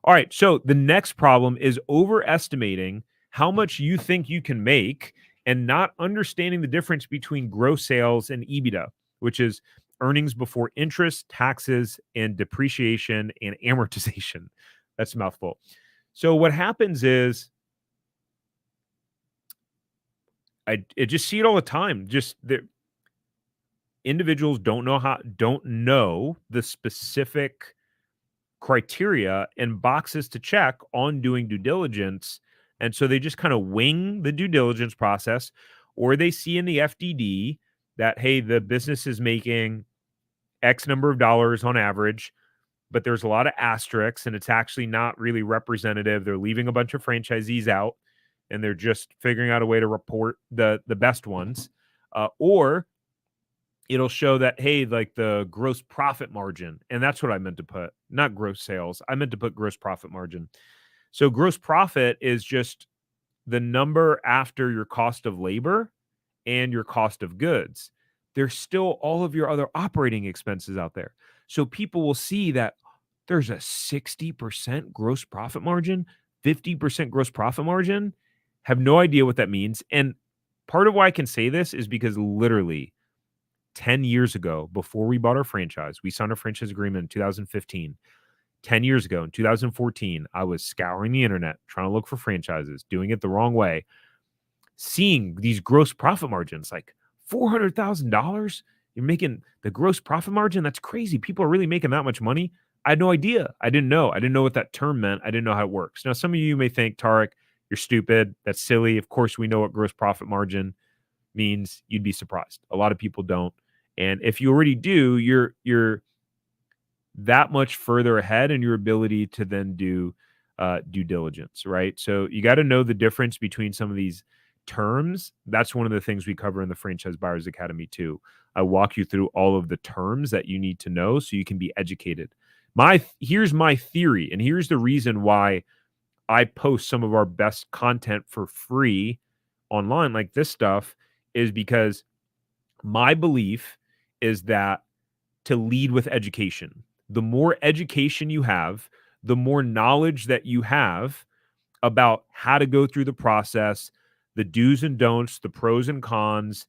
All right. So the next problem is overestimating how much you think you can make and not understanding the difference between gross sales and EBITDA, which is earnings before interest, taxes, and depreciation and amortization. That's a mouthful. So what happens is, I just see it all the time. Just the individuals don't know the specific criteria and boxes to check on doing due diligence. And so they just kind of wing the due diligence process, or they see in the FDD that, hey, the business is making X number of dollars on average, but there's a lot of asterisks and it's actually not really representative. They're leaving a bunch of franchisees out and they're just figuring out a way to report the best ones. Or it'll show that, hey, like the gross profit margin. And that's what I meant to put, not gross sales. I meant to put gross profit margin. So gross profit is just the number after your cost of labor and your cost of goods. There's still all of your other operating expenses out there. So people will see that there's a 60% gross profit margin, 50% gross profit margin, have no idea what that means. And part of why I can say this is because literally 10 years ago, before we bought our franchise, we signed a franchise agreement in 2015. 10 years ago, in 2014, I was scouring the internet, trying to look for franchises, doing it the wrong way, seeing these gross profit margins, like $400,000. You're making the gross profit margin? That's crazy. People are really making that much money. I had no idea. I didn't know what that term meant. I didn't know how it works. Now, some of you may think, Tarek, you're stupid. That's silly. Of course, we know what gross profit margin means. You'd be surprised. A lot of people don't. And if you already do, you're that much further ahead in your ability to then do due diligence, right? So you got to know the difference between some of these terms. That's one of the things we cover in the Franchise Buyers Academy too. I walk you through all of the terms that you need to know so you can be educated. Here's my theory, and here's the reason why I post some of our best content for free online, like this stuff, is because my belief is that to lead with education. The more education you have, the more knowledge that you have about how to go through the process, the do's and don'ts, the pros and cons,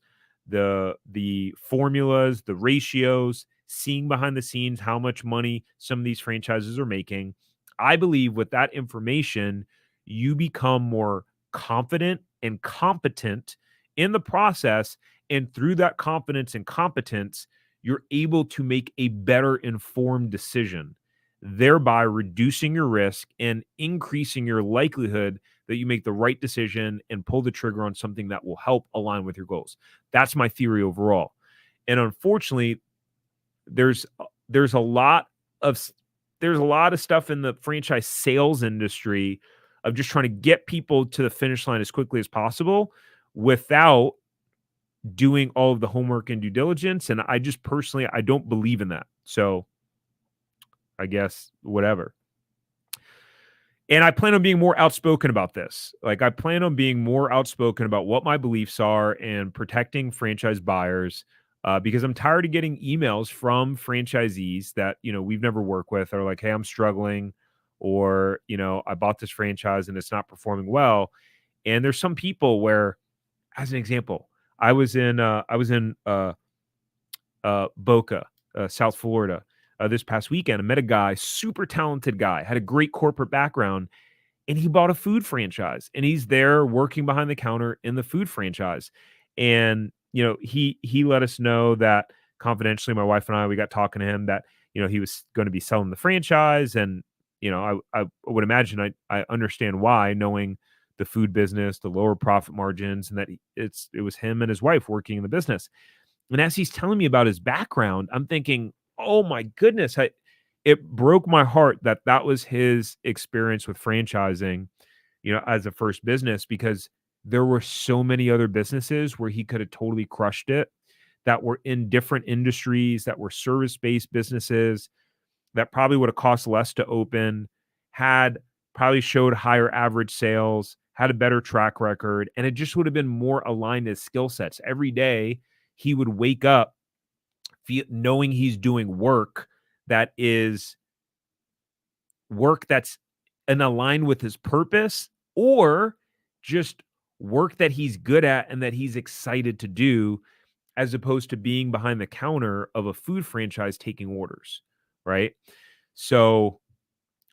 the formulas, the ratios, seeing behind the scenes how much money some of these franchises are making. I believe with that information, you become more confident and competent in the process. And through that confidence and competence, you're able to make a better informed decision, thereby reducing your risk and increasing your likelihood that you make the right decision and pull the trigger on something that will help align with your goals. That's my theory overall. And unfortunately, there's there's a lot of there's a lot of stuff in the franchise sales industry of just trying to get people to the finish line as quickly as possible without doing all of the homework and due diligence. And I just personally, I don't believe in that. So I guess whatever. And I plan on being more outspoken about this. Like, I plan on being more outspoken about what my beliefs are and protecting franchise buyers, because I'm tired of getting emails from franchisees that, we've never worked with, are like, hey, I'm struggling, or, I bought this franchise and it's not performing well. And there's some people where, as an example, I was in Boca, South Florida, this past weekend. I met a guy, super talented guy, had a great corporate background, and he bought a food franchise. And he's there working behind the counter in the food franchise. And he let us know that confidentially, my wife and I, we got talking to him that he was going to be selling the franchise, and I would imagine I understand why, knowing the food business, the lower profit margins, and that it was him and his wife working in the business. And as he's telling me about his background, I'm thinking, oh my goodness, it broke my heart that that was his experience with franchising, as a first business, because there were so many other businesses where he could have totally crushed it, that were in different industries, that were service-based businesses, that probably would have cost less to open, had probably showed higher average sales, had a better track record, and it just would have been more aligned to skill sets. Every day he would wake up knowing he's doing work that's in align with his purpose, or just work that he's good at and that he's excited to do, as opposed to being behind the counter of a food franchise taking orders, right? So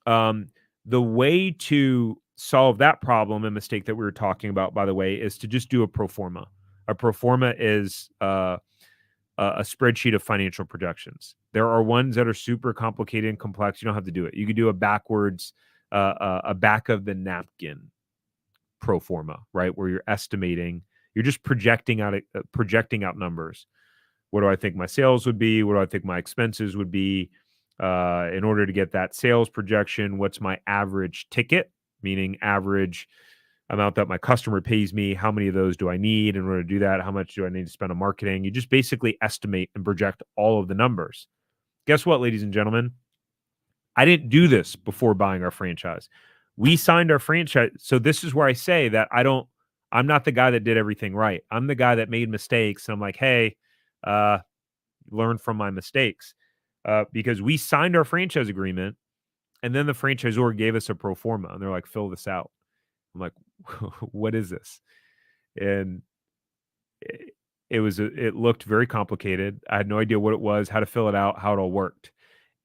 the way to solve that problem and mistake that we were talking about, by the way, is to just do a pro forma. A pro forma is a spreadsheet of financial projections. There are ones that are super complicated and complex. You don't have to do it. You could do a back of the napkin pro forma, right? Where you're estimating, you're just projecting out numbers. What do I think my sales would be? What do I think my expenses would be? In order to get that sales projection, what's my average ticket, meaning average amount that my customer pays me? How many of those do I need in order to do that? How much do I need to spend on marketing? You just basically estimate and project all of the numbers. Guess what, ladies and gentlemen? I didn't do this before buying our franchise. We signed our franchise. So this is where I say that I'm not the guy that did everything right. I'm the guy that made mistakes. And I'm like, hey, learn from my mistakes. Because we signed our franchise agreement, and then the franchisor gave us a pro forma, and they're like, fill this out. I'm like, what is this? And it looked very complicated. I had no idea what it was, how to fill it out, how it all worked.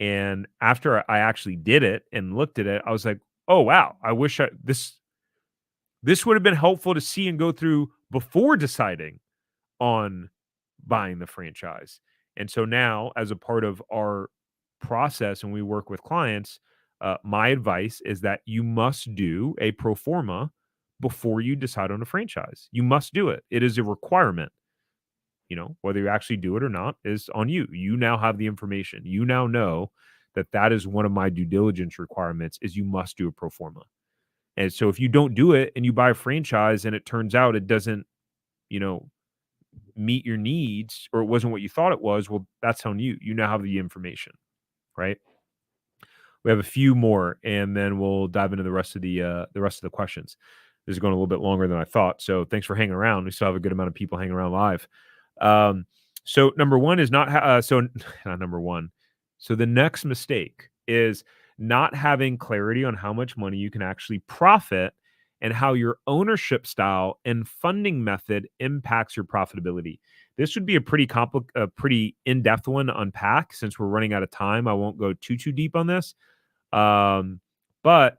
And after I actually did it and looked at it, I was like, oh wow, I wish this would have been helpful to see and go through before deciding on buying the franchise. And so now, as a part of our process, and we work with clients, my advice is that you must do a pro forma before you decide on a franchise. You must do it. It is a requirement. Whether you actually do it or not is on you. You now have the information. You now know that is one of my due diligence requirements, is you must do a pro forma. And so if you don't do it and you buy a franchise and it turns out it doesn't, meet your needs, or it wasn't what you thought it was, well, that's on you. You now have the information, right? We have a few more, and then we'll dive into the rest of the questions. This is going a little bit longer than I thought, so thanks for hanging around. We still have a good amount of people hanging around live. So number one is not number one. So the next mistake is not having clarity on how much money you can actually profit and how your ownership style and funding method impacts your profitability. This would be a pretty in-depth one to unpack. Since we're running out of time, I won't go too deep on this. But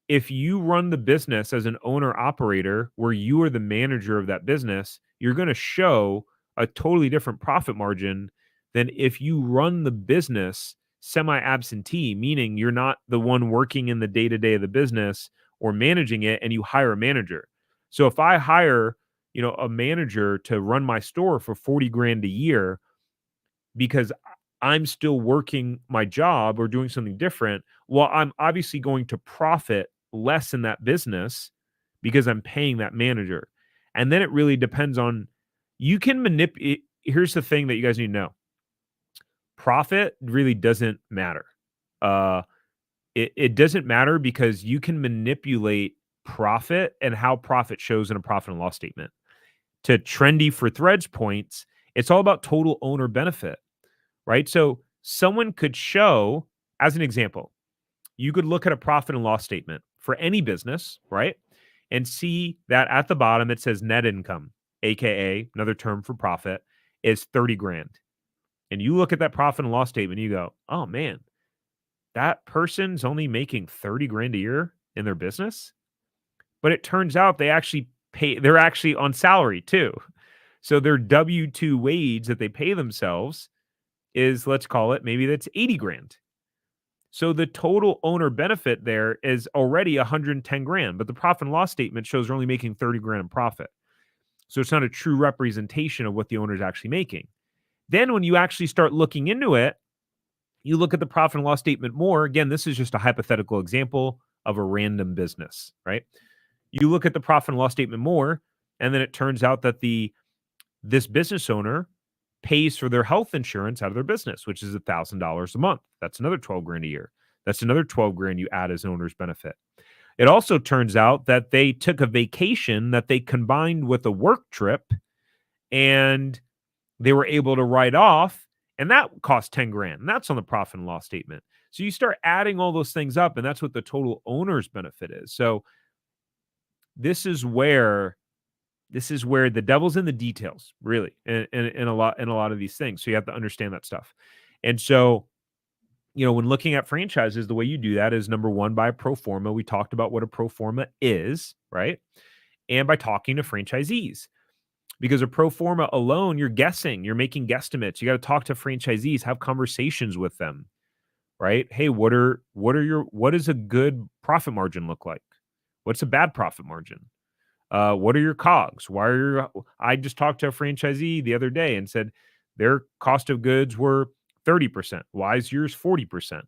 if you run the business as an owner operator where you are the manager of that business, you're going to show a totally different profit margin than if you run the business semi absentee, meaning you're not the one working in the day to day of the business or managing it, and you hire a manager. So if I hire, a manager to run my store for 40 grand a year because I'm still working my job or doing something different, well, I'm obviously going to profit less in that business because I'm paying that manager. And then it really depends on, you can manipulate. Here's the thing that you guys need to know. Profit really doesn't matter. It doesn't matter because you can manipulate profit and how profit shows in a profit and loss statement. To Trendy for Threads points, it's all about total owner benefit, right? So someone could show, as an example, you could look at a profit and loss statement for any business, right? And see that at the bottom it says net income, AKA another term for profit, is 30 grand. And you look at that profit and loss statement, and you go, oh man, that person's only making 30 grand a year in their business. But it turns out they're actually on salary too. So their W-2 wage that they pay themselves is, let's call it, maybe that's 80 grand. So the total owner benefit there is already 110 grand, but the profit and loss statement shows they're only making 30 grand in profit. So it's not a true representation of what the owner is actually making. Then when you actually start looking into it, you look at the profit and loss statement more. Again, this is just a hypothetical example of a random business, right? You look at the profit and loss statement more, and then it turns out that this business owner pays for their health insurance out of their business, which is $1,000 a month. That's another 12 grand a year. That's another 12 grand you add as owner's benefit. It also turns out that they took a vacation that they combined with a work trip, and they were able to write off, and that cost 10 grand. And that's on the profit and loss statement. So you start adding all those things up, and that's what the total owner's benefit is. So this is where the devil's in the details, really, in a lot of these things. So you have to understand that stuff. And so, when looking at franchises, the way you do that is, number one, by a pro forma. We talked about what a pro forma is, right? And by talking to franchisees. Because a pro forma alone, you're guessing, you're making guesstimates. You got to talk to franchisees, have conversations with them, right? Hey, what does a good profit margin look like? What's a bad profit margin? What are your COGS? I just talked to a franchisee the other day and said their cost of goods were 30%. Why is yours 40%?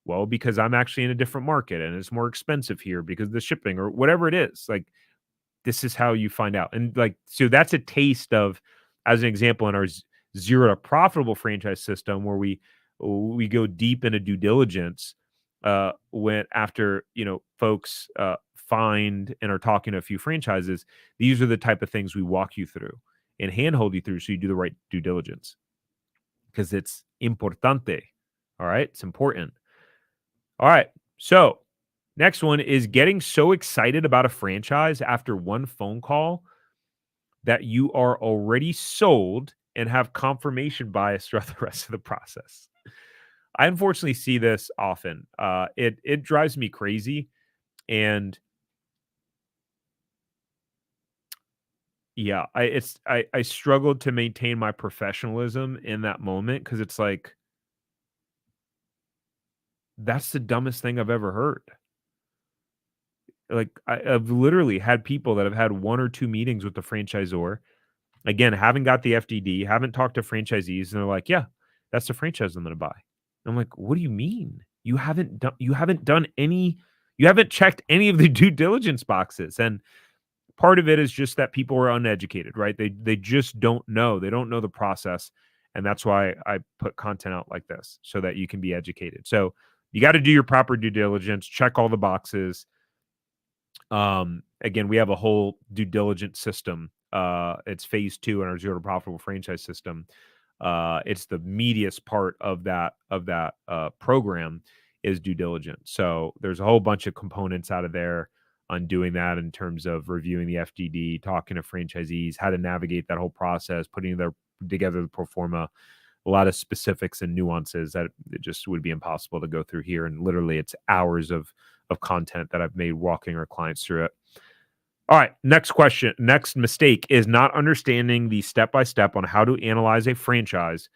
Well, because I'm actually in a different market and it's more expensive here because of the shipping or whatever it is. Like, this is how you find out. And so that's a taste of, as an example, in our zero to profitable franchise system, where we go deep into due diligence, when after, folks, find and are talking to a few franchises. These are the type of things we walk you through and handhold you through so you do the right due diligence, because it's importante. All right. It's important. All right. So next one is getting so excited about a franchise after one phone call that you are already sold and have confirmation bias throughout the rest of the process. I unfortunately see this often. It drives me crazy. And yeah, I struggled to maintain my professionalism in that moment, because it's like, that's the dumbest thing I've ever heard. Like, I've literally had people that have had 1 or 2 meetings with the franchisor. Again, haven't got the FDD, haven't talked to franchisees, and they're like, "Yeah, that's the franchise I'm gonna buy." I'm like, "What do you mean? You haven't checked any of the due diligence boxes." And part of it is just that people are uneducated, right? They just don't know. They don't know the process, and that's why I put content out like this, so that you can be educated. So you got to do your proper due diligence, check all the boxes. Again, we have a whole due diligence system. It's phase 2 in our zero to profitable franchise system. It's the meatiest part of that program is due diligence. So there's a whole bunch of components out of there. on doing that in terms of reviewing the FDD, talking to franchisees, how to navigate that whole process, putting together the pro forma, a lot of specifics and nuances that it just would be impossible to go through here. And literally it's hours of content that I've made walking our clients through it. All right, next question. Next mistake is not understanding the step-by-step on how to analyze a franchise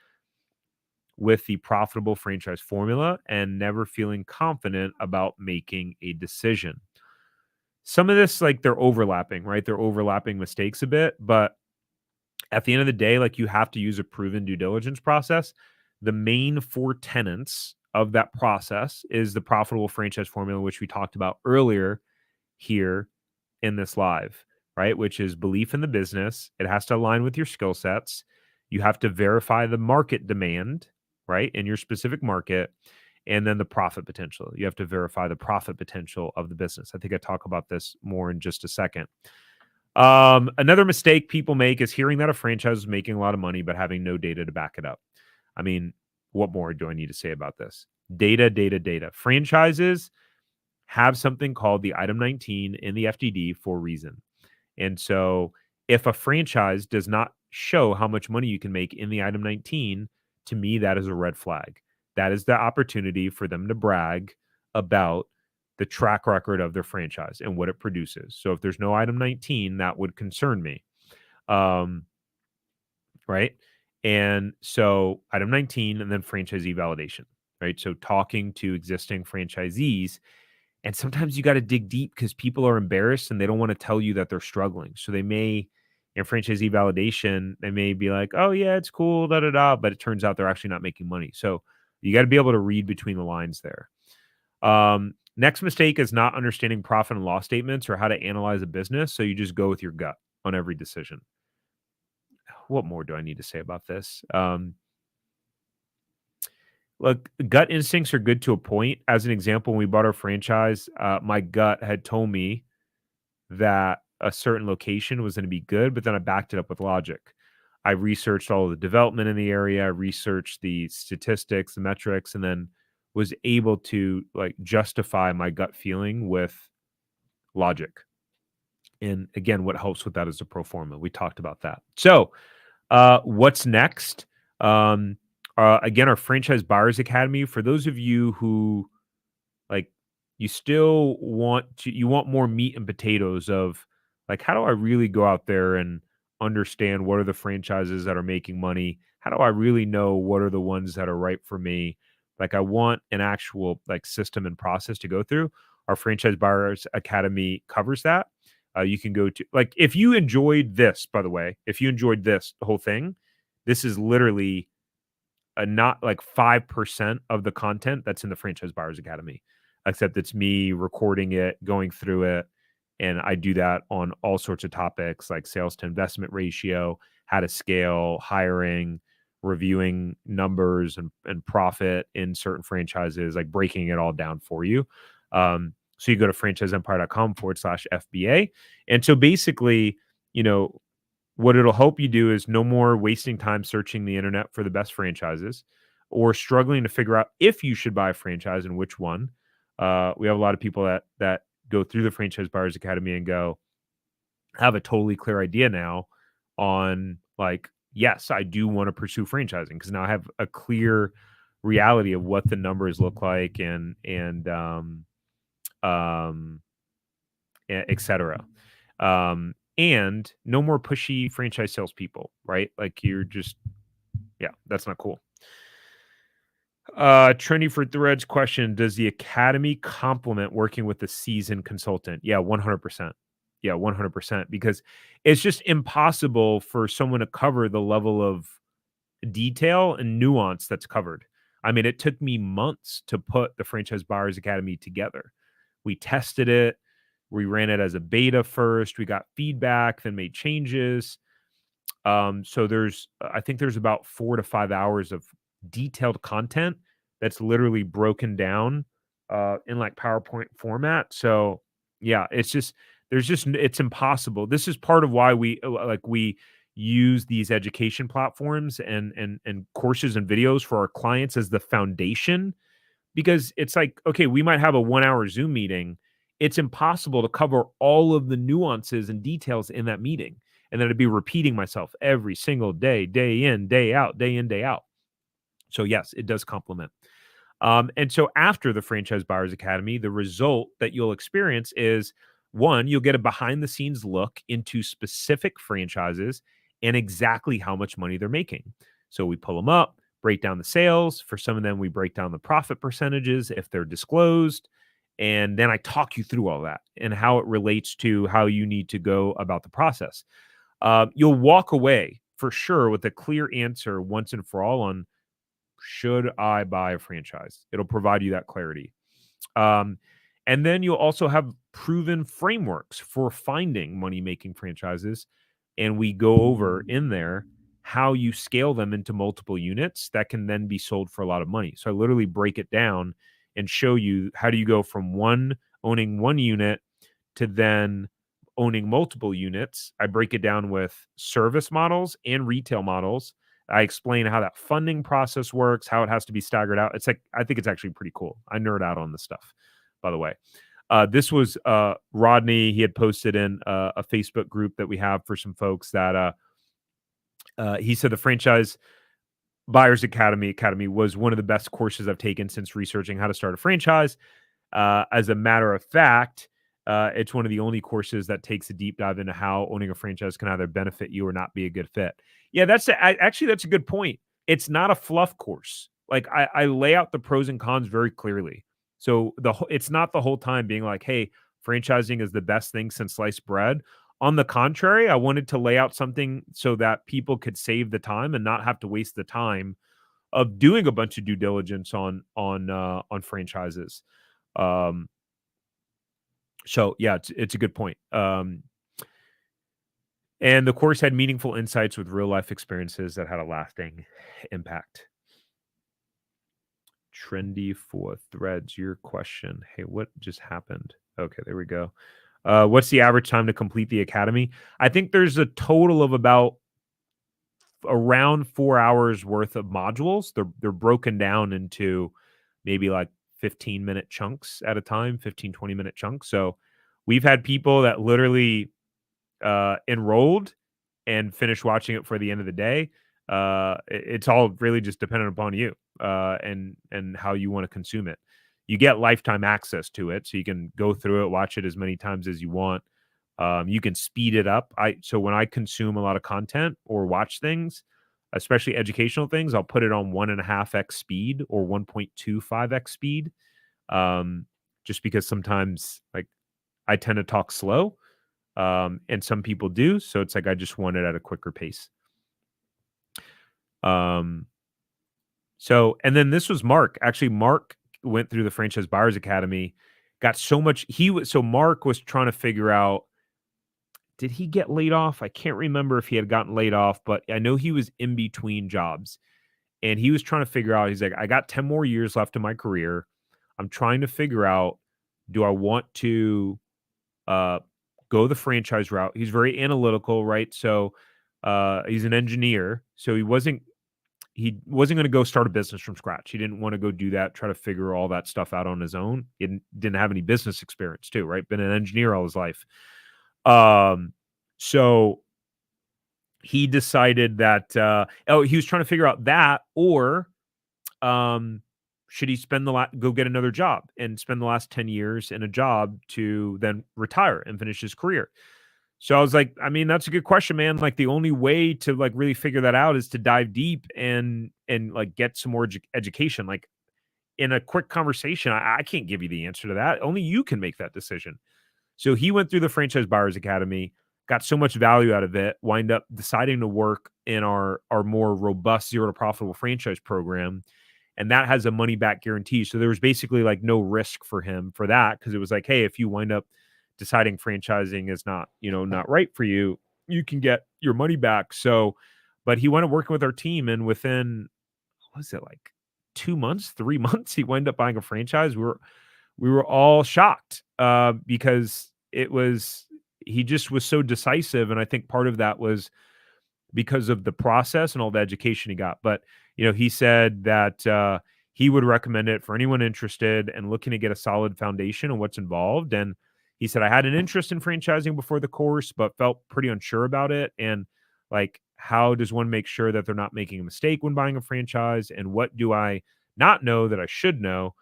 with the profitable franchise formula and never feeling confident about making a decision. Some of this, like, they're overlapping, right? They're overlapping mistakes a bit, but at the end of the day, like, you have to use a proven due diligence process. The main 4 tenets of that process is the profitable franchise formula, which we talked about earlier here in this live, right? Which is belief in the business. It has to align with your skill sets. You have to verify the market demand, right, in your specific market, and then the profit potential. You have to verify the profit potential of the business. I think I talk about this more in just a second. Another mistake people make is hearing that a franchise is making a lot of money, but having no data to back it up. I mean, what more do I need to say about this? Data, data, data. Franchises have something called the item 19 in the FDD for a reason. And so if a franchise does not show how much money you can make in the item 19, to me, that is a red flag. That is the opportunity for them to brag about the track record of their franchise and what it produces. So if there's no item 19, that would concern me. Right. And so item 19 and then franchisee validation, right? So talking to existing franchisees, and sometimes you got to dig deep because people are embarrassed and they don't want to tell you that they're struggling. So they may, in franchisee validation, they may be like, oh yeah, it's cool, da da da, but it turns out they're actually not making money. So you got to be able to read between the lines there. Next mistake is not understanding profit and loss statements or how to analyze a business. So you just go with your gut on every decision. What more do I need to say about this? Look, gut instincts are good to a point. As an example, when we bought our franchise, my gut had told me that a certain location was going to be good, but then I backed it up with logic. I researched all of the development in the area, I researched the statistics, the metrics, and then was able to like justify my gut feeling with logic. And again, what helps with that is the pro forma. We talked about that. So, what's next? Again, our Franchise Buyers Academy. For those of you who like, you still you want more meat and potatoes of like, how do I really go out there and understand what are the franchises that are making money? How do I really know what are the ones that are right for me? Like, I want an actual like system and process to go through. Our Franchise Buyers Academy covers that. You can go to, like, if you enjoyed this, by the way, if you enjoyed this, the whole thing, this is literally not like 5% of the content that's in the Franchise Buyers Academy, except it's me recording it, going through it. And I do that on all sorts of topics like sales to investment ratio, how to scale, hiring, reviewing numbers and profit in certain franchises, like breaking it all down for you. So you go to franchiseempire.com/FBA. And so basically, what it'll help you do is no more wasting time searching the internet for the best franchises or struggling to figure out if you should buy a franchise and which one. We have a lot of people that go through the Franchise Buyers Academy and have a totally clear idea now on like, yes, I do want to pursue franchising because now I have a clear reality of what the numbers look like and et cetera. And no more pushy franchise salespeople, right? Like you're just, yeah, that's not cool. Trendy for Threads question: does the academy complement working with the seasoned consultant? Yeah, 100%. Yeah, 100%. Because it's just impossible for someone to cover the level of detail and nuance that's covered. I mean, it took me months to put the Franchise Buyers Academy together. We tested it. We ran it as a beta first. We got feedback, then made changes. So I think there's about 4 to 5 hours of detailed content that's literally broken down in like PowerPoint format. So yeah, it's impossible. This is part of why we use these education platforms and courses and videos for our clients as the foundation, because it's like, okay, we might have a 1 hour Zoom meeting. it's impossible to cover all of the nuances and details in that meeting. And then I'd be repeating myself every single day, day in, day out, day in, day out. So yes, it does complement. And so after the Franchise Buyers Academy, the result that you'll experience is one, you'll get a behind the scenes look into specific franchises and exactly how much money they're making. So we pull them up, break down the sales. For some of them, we break down the profit percentages if they're disclosed. And then I talk you through all that and how it relates to how you need to go about the process. You'll walk away for sure with a clear answer once and for all on should I buy a franchise? It'll provide you that clarity. Um, and then you'll also have proven frameworks for finding money making franchises. And we go over in there how you scale them into multiple units that can then be sold for a lot of money. So I literally break it down and show you how do you go from owning one unit to then owning multiple units. I break it down with service models and retail models. I explain how that funding process works, how it has to be staggered out. It's like, I think it's actually pretty cool. I nerd out on this stuff, by the way. This was Rodney. He had posted in a Facebook group that we have for some folks that he said the Franchise Buyers Academy was one of the best courses I've taken since researching how to start a franchise. As a matter of fact, it's one of the only courses that takes a deep dive into how owning a franchise can either benefit you or not be a good fit. Yeah, actually, that's a good point. It's not a fluff course. Like I lay out the pros and cons very clearly. So it's not the whole time being like, hey, franchising is the best thing since sliced bread. On the contrary, I wanted to lay out something so that people could save the time and not have to waste the time of doing a bunch of due diligence on franchises. So yeah, it's a good point. And the course had meaningful insights with real life experiences that had a lasting impact. Trendy for Threads, your question. Hey, what just happened? Okay, there we go. What's the average time to complete the academy? I think there's a total of about around 4 hours worth of modules. They're broken down into maybe like 15-minute chunks at a time, 15, 20-minute chunks. So we've had people that literally enrolled and finished watching it for the end of the day. It's all really just dependent upon you and how you want to consume it. You get lifetime access to it, so you can go through it, watch it as many times as you want. You can speed it up. So when I consume a lot of content or watch things, especially educational things, I'll put it on 1.5x speed or 1.25x speed. Just because sometimes like I tend to talk slow. And some people do. So it's like I just want it at a quicker pace. So and then this was Mark. Actually, Mark went through the Franchise Buyers Academy, got so much. Mark was trying to figure out, did he get laid off? I can't remember if he had gotten laid off, but I know he was in between jobs. And he was trying to figure out, he's like, I got 10 more years left in my career. I'm trying to figure out, do I want to go the franchise route? He's very analytical, right? So he's an engineer. So he wasn't going to go start a business from scratch. He didn't want to go do that, try to figure all that stuff out on his own. He didn't have any business experience too, right? Been an engineer all his life. So he decided that, he was trying to figure out that, or should he go get another job and spend the last 10 years in a job to then retire and finish his career? So I was like, I mean, that's a good question, man. Like the only way to like really figure that out is to dive deep and like get some more education. Like in a quick conversation, I can't give you the answer to that. Only you can make that decision. So he went through the Franchise Buyers Academy, got so much value out of it, wind up deciding to work in our more robust Zero to Profitable franchise program. And that has a money back guarantee. So there was basically like no risk for him for that. Cause it was like, hey, if you wind up deciding franchising is not right for you, you can get your money back. So, but he went working with our team, and within, what was it, like 2 months, 3 months, he wound up buying a franchise. We were all shocked because he just was so decisive. And I think part of that was because of the process and all the education he got. But, he said that he would recommend it for anyone interested and looking to get a solid foundation on what's involved. And He said, I had an interest in franchising before the course, but felt pretty unsure about it. And like, how does one make sure that they're not making a mistake when buying a franchise? And what do I not know that I should know?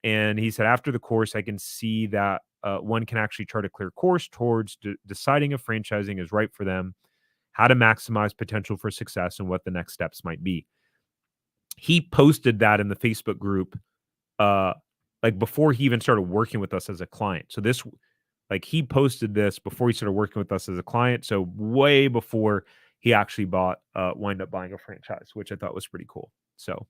And he said, after the course, I can see that one can actually chart a clear course towards deciding if franchising is right for them, how to maximize potential for success, and what the next steps might be. He posted that in the Facebook group, like before he even started working with us as a client. So this, like he posted this before he started working with us as a client. So way before he actually wind up buying a franchise, which I thought was pretty cool. So,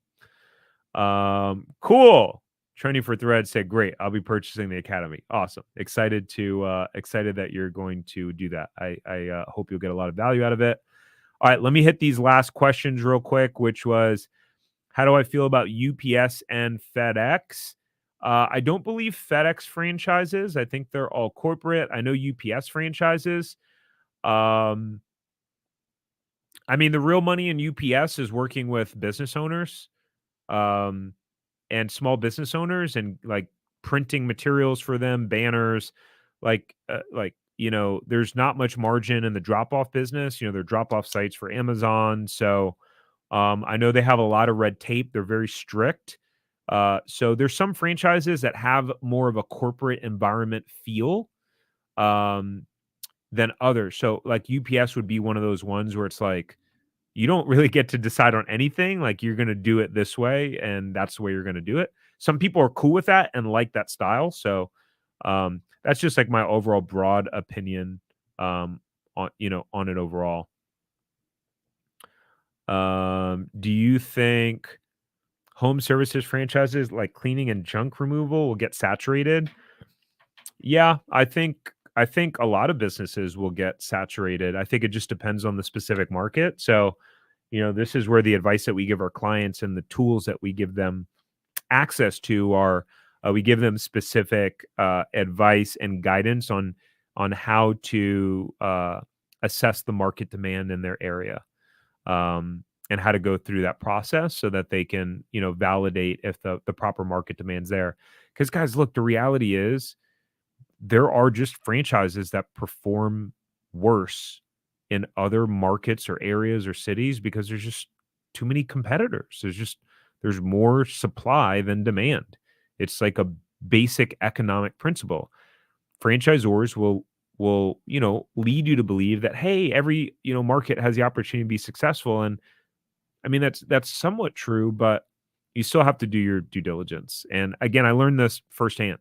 cool. Training for Threads said, great. I'll be purchasing the Academy. Awesome. Excited that you're going to do that. I hope you'll get a lot of value out of it. All right, let me hit these last questions real quick, which was, how do I feel about UPS and FedEx? I don't believe FedEx franchises. I think they're all corporate. I know UPS franchises. I mean, the real money in UPS is working with business owners and small business owners and like printing materials for them, banners, there's not much margin in the drop-off business. They're drop-off sites for Amazon. So I know they have a lot of red tape. They're very strict. So there's some franchises that have more of a corporate environment feel than others. So like UPS would be one of those ones where it's like, you don't really get to decide on anything. Like you're going to do it this way, and that's the way you're going to do it. Some people are cool with that and like that style. So that's just like my overall broad opinion on it overall. Do you think home services franchises like cleaning and junk removal will get saturated? Yeah, I think a lot of businesses will get saturated. I think it just depends on the specific market. So, this is where the advice that we give our clients and the tools that we give them access to are we give them specific advice and guidance on how to assess the market demand in their area. And how to go through that process so that they can, validate if the proper market demand's there. Because guys, look, the reality is there are just franchises that perform worse in other markets or areas or cities because there's just too many competitors. There's more supply than demand. It's like a basic economic principle. Franchisors will lead you to believe that, hey, every market has the opportunity to be successful. And I mean, that's somewhat true, but you still have to do your due diligence. And again, I learned this firsthand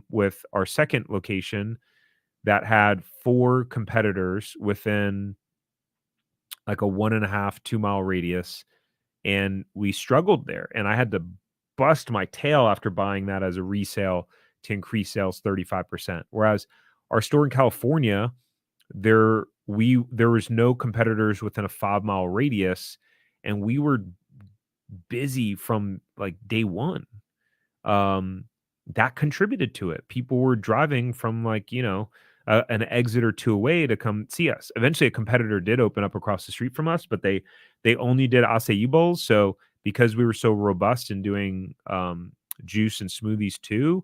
with our second location that had 4 competitors within like a 1.5, 2-mile radius. And we struggled there. And I had to bust my tail after buying that as a resale to increase sales 35%. Whereas our store in California, there was no competitors within a 5-mile radius, and we were busy from like day one. That contributed to it. People were driving from like, an exit or 2 away to come see us. Eventually a competitor did open up across the street from us, but they only did acai bowls. So because we were so robust in doing juice and smoothies too,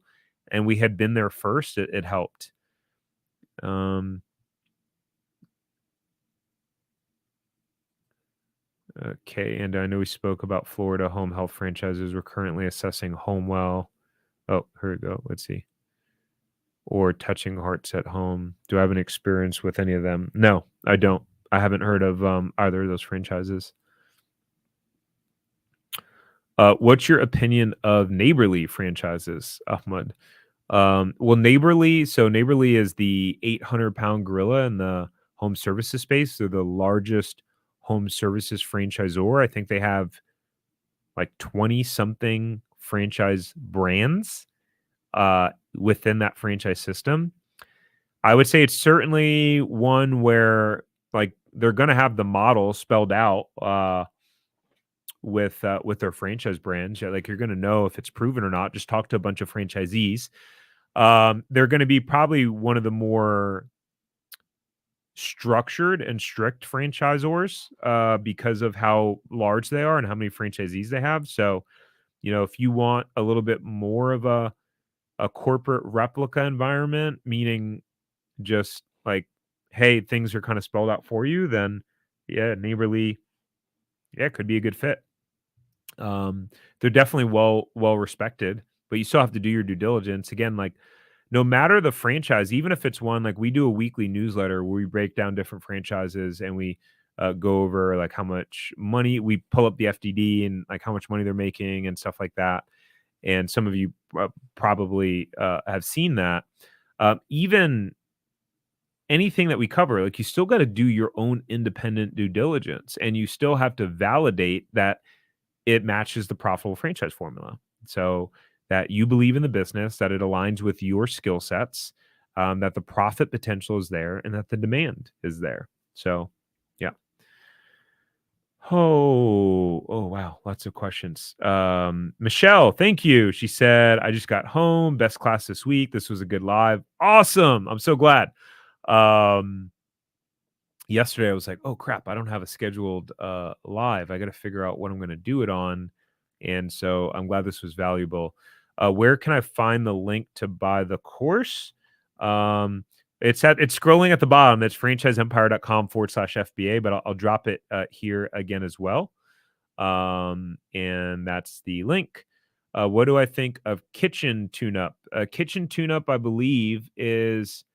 and we had been there first, it helped. Okay, and I know we spoke about Florida home health franchises. We're currently assessing Homewell. Oh, here we go. Let's see. Or Touching Hearts at Home. Do I have an experience with any of them? No, I don't. I haven't heard of either of those franchises. What's your opinion of Neighborly franchises, Ahmad? Well, Neighborly is the 800-pound gorilla in the home services space. They're the largest home services franchisor. I think they have like 20 something franchise brands within that franchise system. I would say it's certainly one where like they're going to have the model spelled out with their franchise brands. Yeah, like you're going to know if it's proven or not. Just talk to a bunch of franchisees. They're going to be probably one of the more structured and strict franchisors because of how large they are and how many franchisees they have. So, if you want a little bit more of a a corporate replica environment, meaning just like, hey, things are kind of spelled out for you, then yeah, Neighborly, yeah, could be a good fit. They're definitely well respected, but you still have to do your due diligence. Again, like no matter the franchise, even if it's one like we do a weekly newsletter where we break down different franchises and we go over like how much money we pull up the FDD and like how much money they're making and stuff like that. And some of you probably have seen that. Even anything that we cover, like you still got to do your own independent due diligence, and you still have to validate that it matches the profitable franchise formula. So that you believe in the business, that it aligns with your skill sets, that the profit potential is there, and that the demand is there. So, yeah. Oh, wow. Lots of questions. Michelle, thank you. She said, I just got home. Best class this week. This was a good live. Awesome. I'm so glad. Um, Yesterday I was like, "Oh crap, I don't have a scheduled live. I got to figure out what I'm going to do it on." And so I'm glad this was valuable. Where can I find the link to buy the course? It's scrolling at the bottom. It's franchiseempire.com/FBA, but I'll drop it here again as well. And that's the link. What do I think of Kitchen Tune Up? Kitchen Tune Up, I believe, is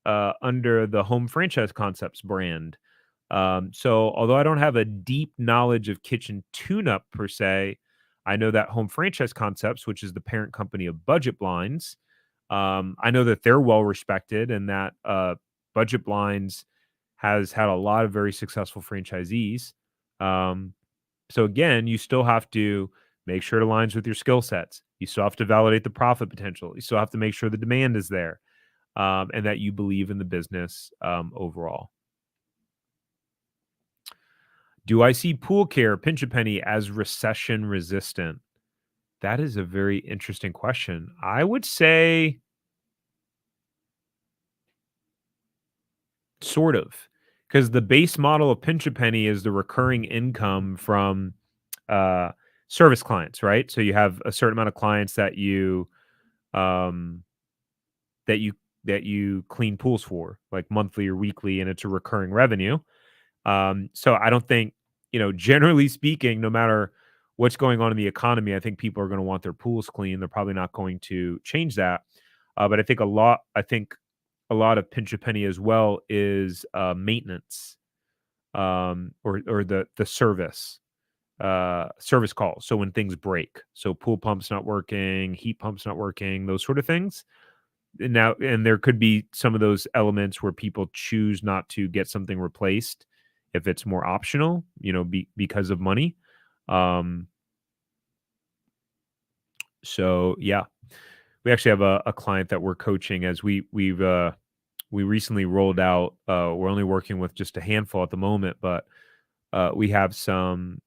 under the Home Franchise Concepts brand. So although I don't have a deep knowledge of Kitchen Tune-Up per se, I know that Home Franchise Concepts, which is the parent company of Budget Blinds, I know that they're well respected and that Budget Blinds has had a lot of very successful franchisees. Um, so again, you still have to make sure it aligns with your skill sets. You still have to validate the profit potential. You still have to make sure the demand is there, and that you believe in the business overall. Do I see Pool Care, Pinch a Penny as recession resistant? That is a very interesting question. I would say sort of, because the base model of Pinch a Penny is the recurring income from uh, service clients, right? So you have a certain amount of clients um, that you that you clean pools for, like monthly or weekly, and it's a recurring revenue. So I don't think, generally speaking, no matter what's going on in the economy, I think people are going to want their pools clean. They're probably not going to change that. But I think a lot of pinch a penny as well is maintenance, or the service calls. So when things break, so pool pump's not working, heat pump's not working, those sort of things. And there could be some of those elements where people choose not to get something replaced if it's more optional, because of money. Um, so yeah, we actually have a client that we're coaching as we recently rolled out. We're only working with just a handful at the moment, but we have some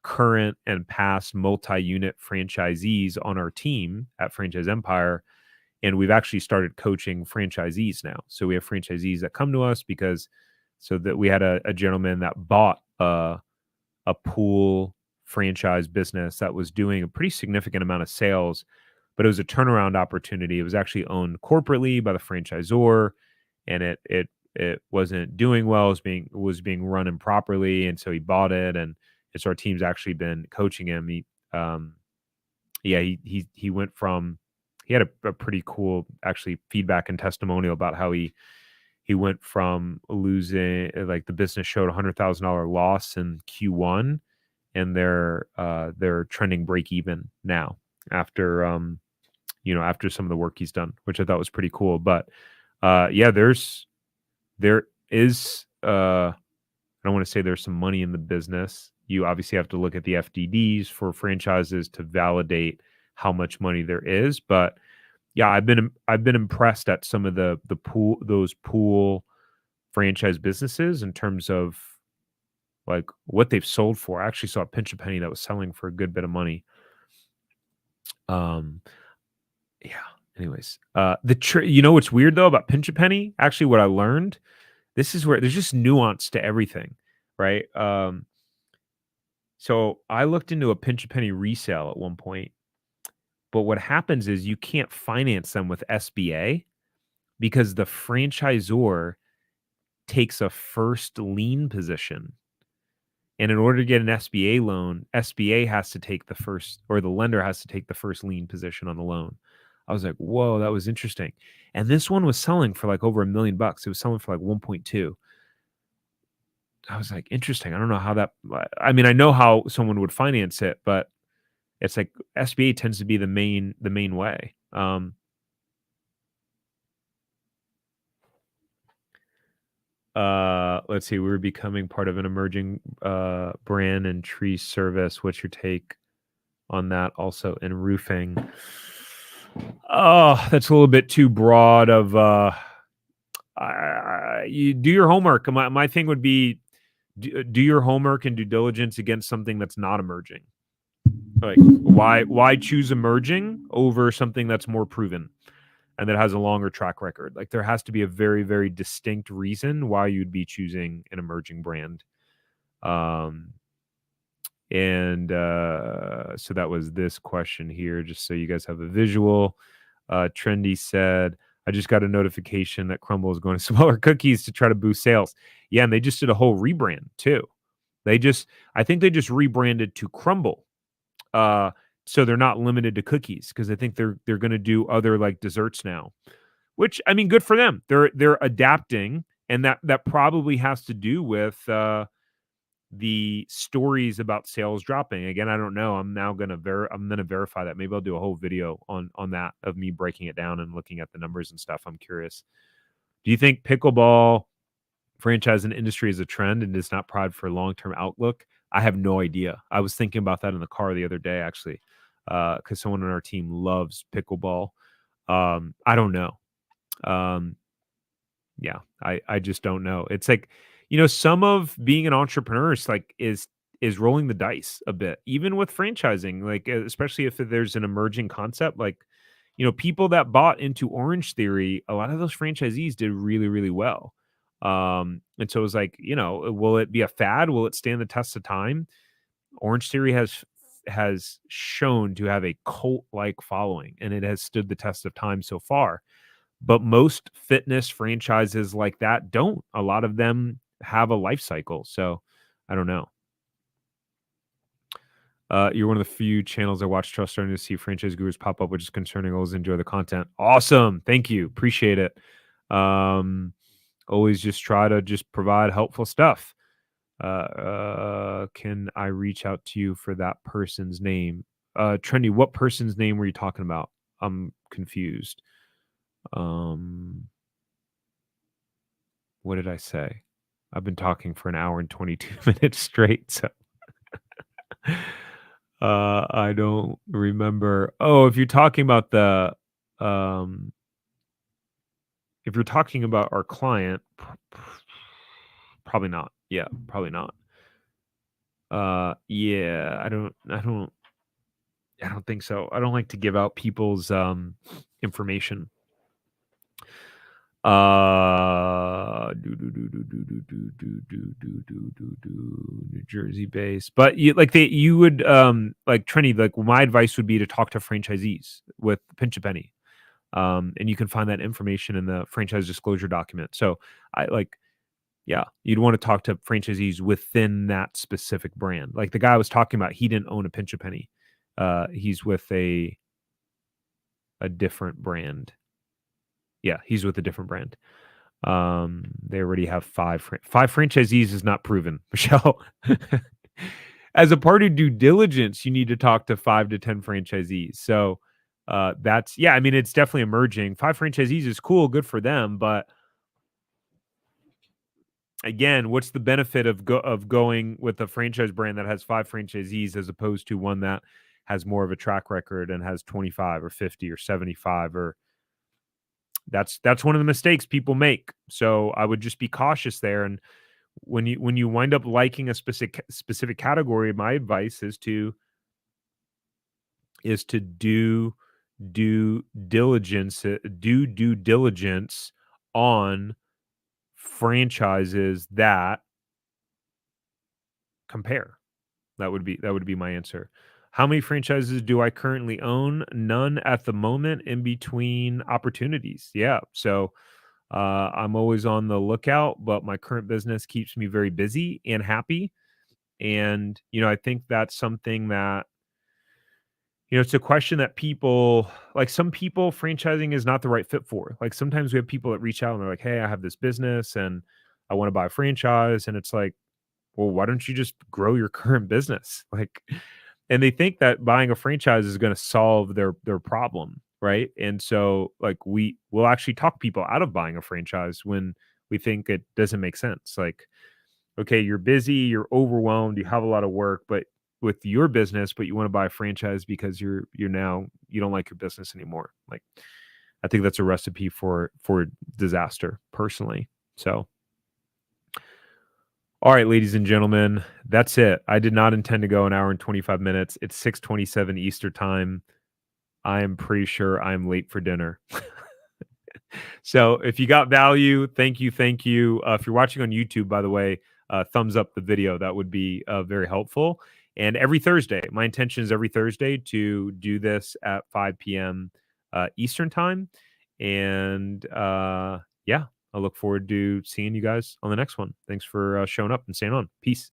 current and past multi-unit franchisees on our team at Franchise Empire. And we've actually started coaching franchisees now. So we have franchisees that come to us so that we had a gentleman that bought a pool franchise business that was doing a pretty significant amount of sales, but it was a turnaround opportunity. It was actually owned corporately by the franchisor, and it wasn't doing well. It was being run improperly, and so he bought it. And so our team's actually been coaching him. He went from he had a pretty cool actually feedback and testimonial about how he went from losing, like the business showed $100,000 loss in Q1, and they're trending break even now after after some of the work he's done, which I thought was pretty cool. But yeah, there is I don't want to say there's some money in the business. You obviously have to look at the FDDs for franchises to validate how much money there is. But yeah, I've been impressed at some of those pool franchise businesses in terms of like what they've sold for. I actually saw a pinch a penny that was selling for a good bit of money. Um, yeah. Anyways, what's weird though about pinch a penny? Actually, what I learned, this is where there's just nuance to everything, right? So I looked into a pinch a penny resale at one point, But what happens is you can't finance them with SBA because the franchisor takes a first lien position. And in order to get an SBA loan, SBA has to take the first, or the lender has to take the first lien position on the loan. I was like, whoa, that was interesting. And this one was selling for like over $1 million. It was selling for like 1.2. I was like, interesting. I don't know how that, I mean, I know how someone would finance it, but it's like SBA tends to be the main way. Let's see. We're becoming part of an emerging brand and tree service. What's your take on that? Also in roofing. Oh, that's a little bit too broad of you do your homework. My thing would be do your homework and due diligence against something that's not emerging. Like why choose emerging over something that's more proven and that has a longer track record? Like there has to be a very, very distinct reason why you'd be choosing an emerging brand. So that was this question here, just so you guys have a visual. Trendy said, I just got a notification that Crumbl is going to smaller cookies to try to boost sales. Yeah, and they just did a whole rebrand too. I think they just rebranded to Crumbl. So they're not limited to cookies because I think they're going to do other like desserts now, which I mean, good for them. They're adapting, and that probably has to do with the stories about sales dropping. Again, I don't know. I'm now gonna verify that. Maybe I'll do a whole video on that of me breaking it down and looking at the numbers and stuff. I'm curious. Do you think pickleball franchise and industry is a trend and is not pride for long-term outlook? I have no idea. I was thinking about that in the car the other day, actually, because someone on our team loves pickleball. I don't know. Yeah, I just don't know. It's like, some of being an entrepreneur is rolling the dice a bit, even with franchising, like especially if there's an emerging concept, like, people that bought into Orange Theory, a lot of those franchisees did really, really well. And so it was like, will it be a fad? Will it stand the test of time? Orange Theory has shown to have a cult-like following, and it has stood the test of time so far. But most fitness franchises like that don't. A lot of them have a life cycle. So I don't know. You're one of the few channels I watch trust starting to see franchise gurus pop up, which is concerning. Always enjoy the content. Awesome. Thank you. Appreciate it. Always just try to just provide helpful stuff. Can I reach out to you for that person's name? Trendy, what person's name were you talking about? I'm confused. What did I say? I've been talking for an hour and 22 minutes straight, so I don't remember. Oh, if you're talking about if you're talking about our client, probably not. Yeah, probably not. Yeah, I don't think so. I don't like to give out people's information. New Jersey based, but you would like Trini. Like my advice would be to talk to franchisees with Pinch a Penny, and you can find that information in the franchise disclosure document. So you'd want to talk to franchisees within that specific brand. Like the guy I was talking about, he didn't own a Pinch a Penny. He's with a different brand. Yeah, he's with a different brand. They already have five franchisees is not proven, Michelle. As a part of due diligence, you need to talk to 5 to 10 franchisees. So that's, I mean, it's definitely emerging. 5 franchisees is cool, good for them, but again, what's the benefit of going with a franchise brand that has 5 franchisees as opposed to one that has more of a track record and has 25 or 50 or 75? Or that's one of the mistakes people make. So I would just be cautious there. And when you wind up liking a specific category, my advice is to do due diligence on franchises that compare. That would be my answer. How many franchises do I currently own? None at the moment, in between opportunities. Yeah. So I'm always on the lookout, but my current business keeps me very busy and happy. And, I think that's something that, it's a question that people, like, some people, franchising is not the right fit for. Like, sometimes we have people that reach out and they're like, "Hey, I have this business and I want to buy a franchise." And it's like, well, why don't you just grow your current business? Like, and they think that buying a franchise is going to solve their problem, right? And so, like, we will actually talk people out of buying a franchise when we think it doesn't make sense. Like, okay, you're busy, you're overwhelmed, you have a lot of work, but with your business, but you want to buy a franchise because you're now you don't like your business anymore. Like, I think that's a recipe for disaster, personally. So, all right, ladies and gentlemen, that's it. I did not intend to go an hour and 25 minutes. It's 6:27 Eastern time. I am pretty sure I'm late for dinner. So if you got value, thank you, thank you. If you're watching on YouTube, by the way, thumbs up the video. That would be very helpful. And every Thursday, my intention is every Thursday to do this at 5 p.m. Eastern time. And yeah, I look forward to seeing you guys on the next one. Thanks for showing up and staying on. Peace.